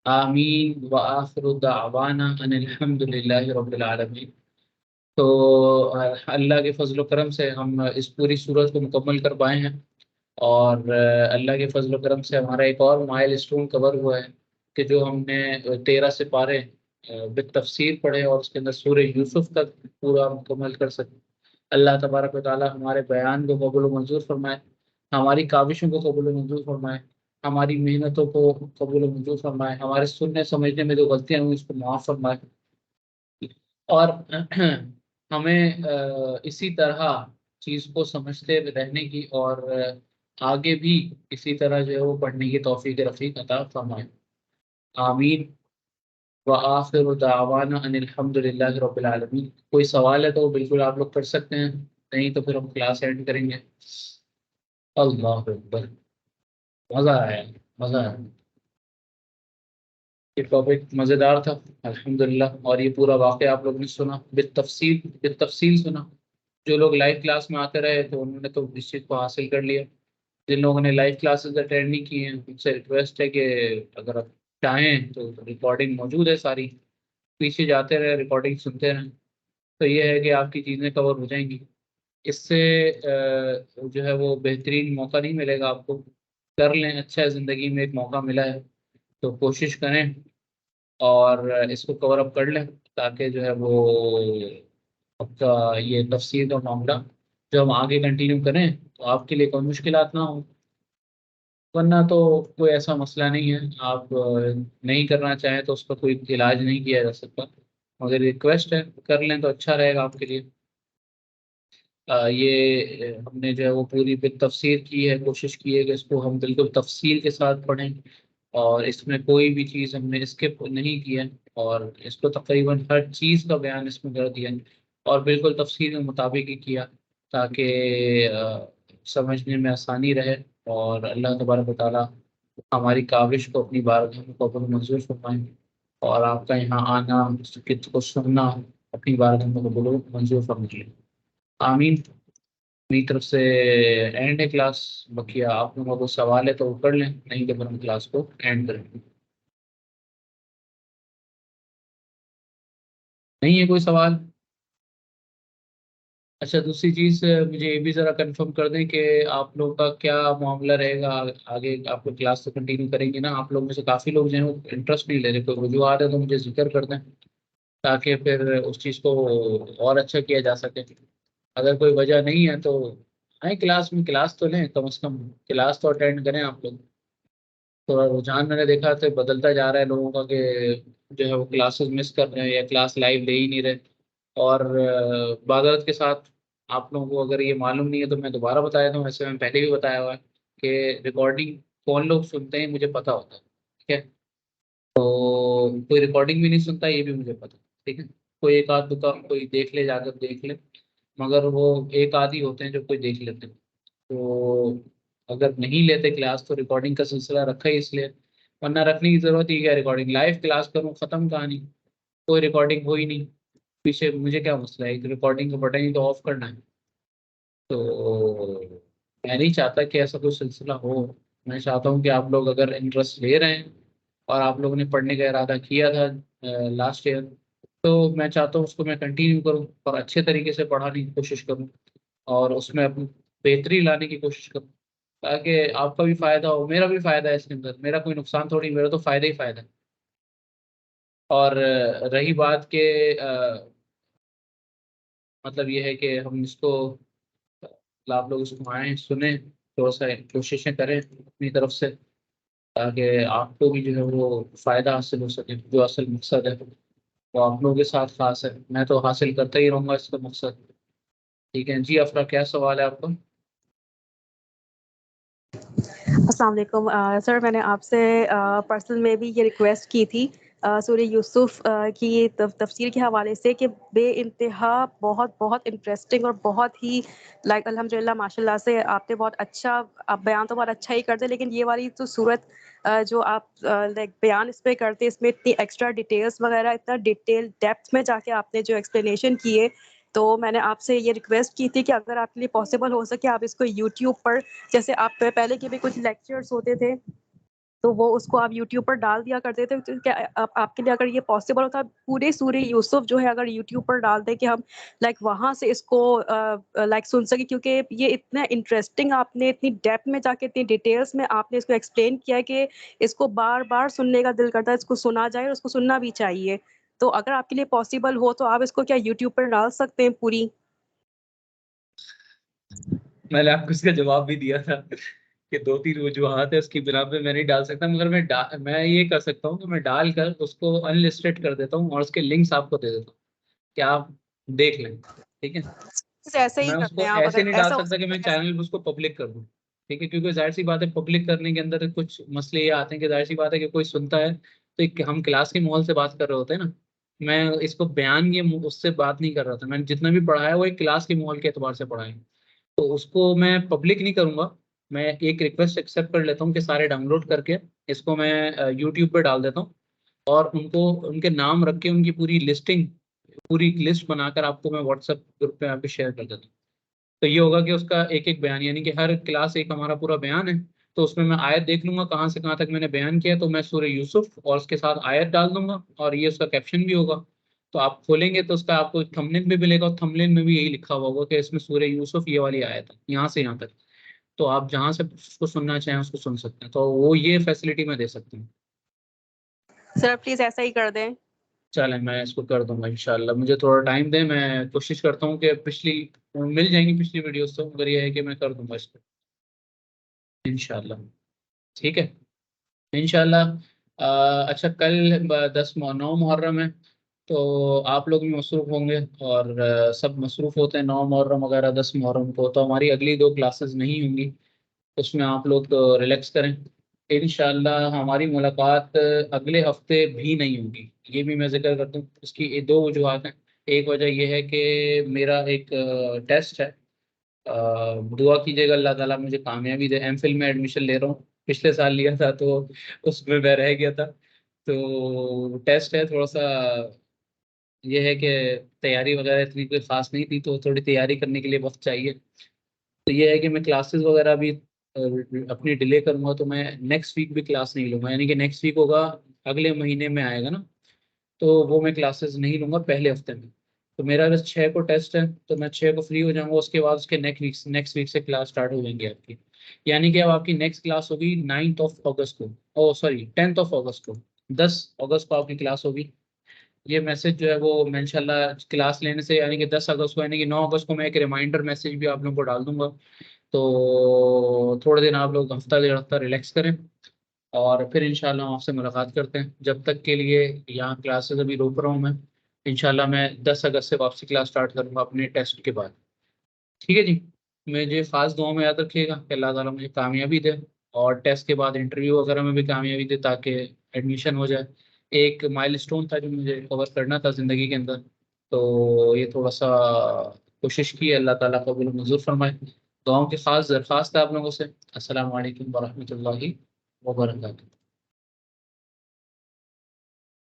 Speaker 1: آمین وآخر دعوانا ان الحمد للہ رب العالمین. تو اللہ کے فضل و کرم سے ہم اس پوری صورت کو مکمل کر پائے ہیں، اور اللہ کے فضل و کرم سے ہمارا ایک اور مائل اسٹون کور ہوا ہے کہ جو ہم نے 13 سپارے بالتفصیل پڑھے اور اس کے اندر سورہ یوسف تک پورا مکمل کر سکیں. اللہ تبارک و تعالی ہمارے بیان کو قبول و منظور فرمائے، ہماری کاوشوں کو قبول و منظور فرمائے، ہماری محنتوں کو قبول و منظور فرمائے، ہمارے سننے سمجھنے میں جو غلطیاں ہوئی اس کو معاف فرمائے، اور ہمیں اسی طرح چیز کو سمجھتے رہنے کی اور آگے بھی اسی طرح جو ہے وہ پڑھنے کی توفیق رفیق عطا فرمائے. آمین وآخر دعوانا ان الحمد للہ رب العالمین. کوئی سوال ہے تو بالکل آپ لوگ کر سکتے ہیں، نہیں تو پھر ہم کلاس اینڈ کریں گے. اللہ اکبر، مزہ آیا، مزہ آیا، یہ ٹاپک مزیدار تھا الحمدللہ، اور یہ پورا واقعہ آپ لوگوں نے سنا بالتفصیل، بالتفصیل سنا۔ جو لوگ لائیو کلاس میں آتے رہے تو انہوں نے تو اس چیز کو حاصل کر لیا، جن لوگوں نے لائیو کلاسز اٹینڈ نہیں کی ہیں ان سے ریکویسٹ ہے کہ اگر آپ چاہیں تو ریکارڈنگ موجود ہے ساری، پیچھے جاتے رہے ریکارڈنگ سنتے رہیں، تو یہ ہے کہ آپ کی چیزیں کور ہو جائیں گی۔ اس سے جو ہے وہ بہترین موقع نہیں ملے گا آپ کو، کر لیں، اچھا ہے، زندگی میں ایک موقع ملا ہے تو کوشش کریں اور اس کو کور اپ کر لیں، تاکہ جو ہے وہ آپ کا یہ تفسیر کا معاملہ جو ہم آگے کنٹینیو کریں تو آپ کے لیے کوئی مشکلات نہ ہوں، ورنہ تو کوئی ایسا مسئلہ نہیں ہے، آپ نہیں کرنا چاہیں تو اس کا کوئی علاج نہیں کیا جا سکتا، مگر ریکویسٹ ہے کر لیں تو اچھا رہے گا آپ کے لیے۔ یہ ہم نے جو ہے وہ پوری تفسیر کی ہے، کوشش کی ہے کہ اس کو ہم بالکل تفصیل کے ساتھ پڑھیں، اور اس میں کوئی بھی چیز ہم نے اسکپ نہیں کی ہے، اور اس کو تقریباً ہر چیز کا بیان اس میں کر دیا ہے، اور بالکل تفصیل کے مطابق ہی کیا، تاکہ سمجھنے میں آسانی رہے، اور اللہ تبارک و تعالیٰ ہماری کاوش کو اپنی بارگاہ میں قبول و منظور فرمائیں، اور آپ کا یہاں آنا، اس کو سننا اپنی بارگاہ میں قبول و منظور فرمائیں، آمین۔ میری طرف سے اینڈ ہے کلاس، بقیہ آپ لوگوں کو سوال ہے تو وہ کر لیں، نہیں تو پھر ہم کلاس کو اینڈ کریں گے۔ نہیں ہے کوئی سوال؟ اچھا، دوسری چیز مجھے یہ بھی ذرا کنفرم کر دیں کہ آپ لوگ کا کیا معاملہ رہے گا آگے، آپ کو کلاس تو کنٹینیو کریں گے نا؟ آپ لوگ میں سے کافی لوگ جو ہیں وہ انٹرسٹ نہیں لے رہے، کوئی وجوہات ہے تو مجھے ذکر کر دیں تاکہ پھر اس چیز کو اور اچھا کیا جا سکے۔ اگر کوئی وجہ نہیں ہے تو آئیں کلاس میں، کلاس تو لیں، کم از کم کلاس تو اٹینڈ کریں آپ لوگ۔ تھوڑا رجحان میں نے دیکھا تو بدلتا جا رہا ہے لوگوں کا کہ جو ہے وہ کلاسز مس کر رہے ہیں یا کلاس لائیو لے ہی نہیں رہے، اور معذرت کے ساتھ آپ لوگوں کو اگر یہ معلوم نہیں ہے تو میں دوبارہ بتایا تھا، ویسے میں پہلے بھی بتایا ہوا ہے کہ ریکارڈنگ کون لوگ سنتے ہیں مجھے پتا ہوتا ہے، ٹھیک ہے؟ تو کوئی ریکارڈنگ بھی نہیں سنتا یہ بھی مجھے پتا، ٹھیک ہے؟ کوئی ایک آدھ دکان کوئی دیکھ لے، جا کر دیکھ لے، مگر وہ ایک آدھ ہی ہوتے ہیں جو کوئی دیکھ لیتے ہیں، تو اگر نہیں لیتے کلاس تو ریکارڈنگ کا سلسلہ رکھا ہی اس لیے، ورنہ رکھنے کی ضرورت ہی کیا؟ ریکارڈنگ لائیو کلاس کروں، ختم کہانی، کوئی ریکارڈنگ ہوئی نہیں، پیچھے مجھے کیا مسئلہ ہے؟ ایک ریکارڈنگ کا بٹن ہی تو آف کرنا ہے، تو میں نہیں چاہتا کہ ایسا کوئی سلسلہ ہو۔ میں چاہتا ہوں کہ آپ لوگ اگر انٹرسٹ لے رہے ہیں اور آپ لوگوں نے پڑھنے کا ارادہ کیا تھا لاسٹ ایئر، تو میں چاہتا ہوں اس کو میں کنٹینیو کروں اور اچھے طریقے سے پڑھانے کی کوشش کروں، اور اس میں اپنی بہتری لانے کی کوشش کروں، تاکہ آپ کا بھی فائدہ ہو، میرا بھی فائدہ ہے اس کے اندر، میرا کوئی نقصان تھوڑی، میرا تو فائدہ ہی فائدہ ہے۔ اور رہی بات کہ مطلب یہ ہے کہ ہم اس کو، آپ لوگ اس کو آئیں، سنیں، تھوڑا سا کوششیں کریں اپنی طرف سے، تاکہ آپ کو بھی جو ہے وہ فائدہ حاصل ہو سکے، جو اصل مقصد ہے وہ آپ لوگوں کے ساتھ خاص ہے، میں تو حاصل کرتا ہی رہوں گا اس کا مقصد، ٹھیک ہے جی؟ افرا کیا سوال ہے آپ کا؟
Speaker 2: السلام علیکم سر، میں نے آپ سے پرسنل میں بھی یہ ریکویسٹ کی تھی سورہ یوسف کی تفسیر کے حوالے سے، کہ بے انتہا بہت بہت انٹرسٹنگ اور بہت ہی لائک الحمد للہ ماشاء اللہ سے آپ نے بہت اچھا، آپ بیان تو بہت اچھا ہی کرتے، لیکن یہ والی تو صورت جو آپ لائک بیان اس پہ کرتے، اس میں اتنی ایکسٹرا ڈیٹیلس وغیرہ، اتنا ڈیٹیل ڈیپتھ میں جا کے آپ نے جو ایکسپلینیشن کیے، تو میں نے آپ سے یہ ریکویسٹ کی تھی کہ اگر آپ کے لیے پاسبل ہو سکے آپ اس کو یوٹیوب پر، جیسے آپ پہلے کے بھی کچھ لیکچرز ہوتے تھے تو وہ اس کو آپ یوٹیوب پر ڈال دیا کرتے تھے، تو کیا آپ کے لیے اگر یہ پاسبل ہوتا، پورے سورہ یوسف جو ہے اگر یوٹیوب پر ڈال دیں کہ ہم لائک وہاں سے اس کو لائک سن سکیں، کیونکہ یہ اتنا انٹرسٹنگ، آپ نے اتنی ڈیپتھ میں جا کے اتنی ڈیٹیلس میں آپ نے اس کو ایکسپلین کیا ہے کہ اس کو بار بار سننے کا دل کرتا ہے، اس کو سنا جائے اور اس کو سننا بھی چاہیے، تو اگر آپ کے لیے پاسبل ہو تو آپ اس کو کیا یوٹیوب پر ڈال سکتے ہیں پوری؟
Speaker 1: میں نے آپ کو اس کا جواب بھی دیا تھا کہ دو تین وجوہات ہے اس کی بنا پہ میں نہیں ڈال سکتا، مگر میں یہ کر سکتا ہوں کہ میں ڈال کر اس کو ان لسٹڈ کر دیتا ہوں اور اس کے لنکس آپ کو دے دیتا ہوں کہ آپ دیکھ لیں، ٹھیک ہے؟
Speaker 2: ایسے ہی
Speaker 1: میں اس
Speaker 2: کرتے
Speaker 1: کو
Speaker 2: ہیں آپ،
Speaker 1: ایسے
Speaker 2: اگر
Speaker 1: نہیں ڈال
Speaker 2: ایسا ہو
Speaker 1: سکتا کہ
Speaker 2: سکتا
Speaker 1: میں
Speaker 2: ہے
Speaker 1: چینل پہ اس کو پبلک کر دوں، ٹھیک ہے؟ کیونکہ ظاہر سی بات ہے پبلک کرنے کے اندر کچھ مسئلے یہ آتے ہیں کہ ظاہر سی بات ہے کہ کوئی سنتا ہے تو ہم کلاس کے ماحول سے بات کر رہے ہوتے ہیں نا، میں اس کو بیان یہ اس سے بات نہیں کر رہا تھا، میں نے جتنا بھی پڑھایا وہ ایک کلاس کے ماحول کے اعتبار سے پڑھایا، تو اس کو میں پبلک نہیں کروں گا، میں ایک ریکویسٹ ایکسیپٹ کر لیتا ہوں کہ سارے ڈاؤن لوڈ کر کے اس کو میں یوٹیوب پہ ڈال دیتا ہوں، اور ان کو ان کے نام رکھ کے ان کی پوری لسٹنگ، پوری لسٹ بنا کر آپ کو میں واٹس ایپ گروپ پہ آپ کو شیئر کر دیتا ہوں۔ تو یہ ہوگا کہ اس کا ایک ایک بیان، یعنی کہ ہر کلاس ایک ہمارا پورا بیان ہے، تو اس میں آیت دیکھ لوں گا کہاں سے کہاں تک میں نے بیان کیا، تو میں سورہ یوسف اور اس کے ساتھ آیت ڈال دوں گا، اور یہ اس کا کیپشن بھی ہوگا۔ تو آپ کھولیں گے تو اس کا آپ کو تھمبنیل بھی ملے گا، اور تھمبنیل میں بھی یہی لکھا ہوا ہوگا کہ اس میں سورہ یوسف یہ والی آیت ہے یہاں سے یہاں تک، تو آپ جہاں سے اس کو سننا چاہیں اس کو سن سکتے ہیں، تو وہ یہ فیسلٹی میں دے سکتا ہوں۔
Speaker 2: سر پلیز ایسا ہی کر دیں۔
Speaker 1: چلیں میں اس کو کر دوں گا انشاءاللہ، مجھے تھوڑا ٹائم دیں، میں کوشش کرتا ہوں کہ پچھلی مل جائیں گی پچھلی ویڈیوز، تو مگر یہ ہے کہ میں کر دوں گا اس کو انشاءاللہ۔ ٹھیک ہے انشاءاللہ۔ اچھا کل 9 محرم ہے، تو آپ لوگ بھی مصروف ہوں گے، اور سب مصروف ہوتے ہیں 9 محرم وغیرہ 10 محرم کو، تو ہماری اگلی 2 کلاسز نہیں ہوں گی، اس میں آپ لوگ ریلیکس کریں۔ انشاءاللہ ہماری ملاقات اگلے ہفتے بھی نہیں ہوگی، یہ بھی میں ذکر کرتا ہوں۔ اس کی 2 وجوہات ہیں۔ ایک وجہ یہ ہے کہ میرا ایک ٹیسٹ ہے، دعا کیجیے گا اللہ تعالیٰ مجھے کامیابی دے، ایم فل میں ایڈمیشن لے رہا ہوں، پچھلے سال لیا تھا تو اس میں رہ گیا تھا، تو ٹیسٹ ہے تھوڑا سا، یہ ہے کہ تیاری وغیرہ اتنی کوئی خاص نہیں تھی، تو تھوڑی تیاری کرنے کے لیے وقت چاہیے، تو یہ ہے کہ میں کلاسز وغیرہ بھی اپنی ڈیلے کروں گا، تو میں نیکسٹ ویک بھی کلاس نہیں لوں گا، یعنی کہ نیکسٹ ویک ہوگا اگلے مہینے میں آئے گا نا، تو وہ میں کلاسز نہیں لوں گا پہلے ہفتے میں۔ تو میرا بس 6 کو ٹیسٹ ہے، تو میں 6 کو فری ہو جاؤں گا، اس کے بعد اس کے نیکسٹ ویک سے کلاس اسٹارٹ ہو جائیں گی آپ کی، یعنی کہ اب آپ کی نیکسٹ کلاس ہوگی 9 اگست کو، او سوری 10 اگست کو، 10 اگست کو آپ کی کلاس ہوگی۔ یہ میسج جو ہے وہ میں انشاءاللہ کلاس لینے سے، یعنی کہ 10 اگست کو، یعنی کہ 9 اگست کو میں ایک ریمائنڈر میسج بھی آپ لوگوں کو ڈال دوں گا، تو تھوڑے دن آپ لوگ ہفتہ 1.5 ہفتہ ریلیکس کریں، اور پھر انشاءاللہ ہم آپ سے ملاقات کرتے ہیں۔ جب تک کے لیے یہاں کلاسز ابھی روک رہا ہوں میں، انشاءاللہ میں 10 اگست سے واپسی کلاس سٹارٹ کروں گا اپنے ٹیسٹ کے بعد۔ ٹھیک ہے جی، مجھے خاص دعاؤں میں یاد رکھیے گا کہ اللہ تعالیٰ مجھے کامیابی دے، اور ٹیسٹ کے بعد انٹرویو وغیرہ میں بھی کامیابی دے، تاکہ ایڈمیشن ہو جائے۔ ایک مائل اسٹون تھا جو مجھے کور کرنا تھا زندگی کے اندر، تو یہ تھوڑا سا کوشش کی ہے، اللہ تعالیٰ قبول و منظور فرمائے۔ دعاؤں کی خاص درخواست ہے آپ لوگوں سے۔ السلام علیکم ورحمۃ اللہ وبرکاتہ۔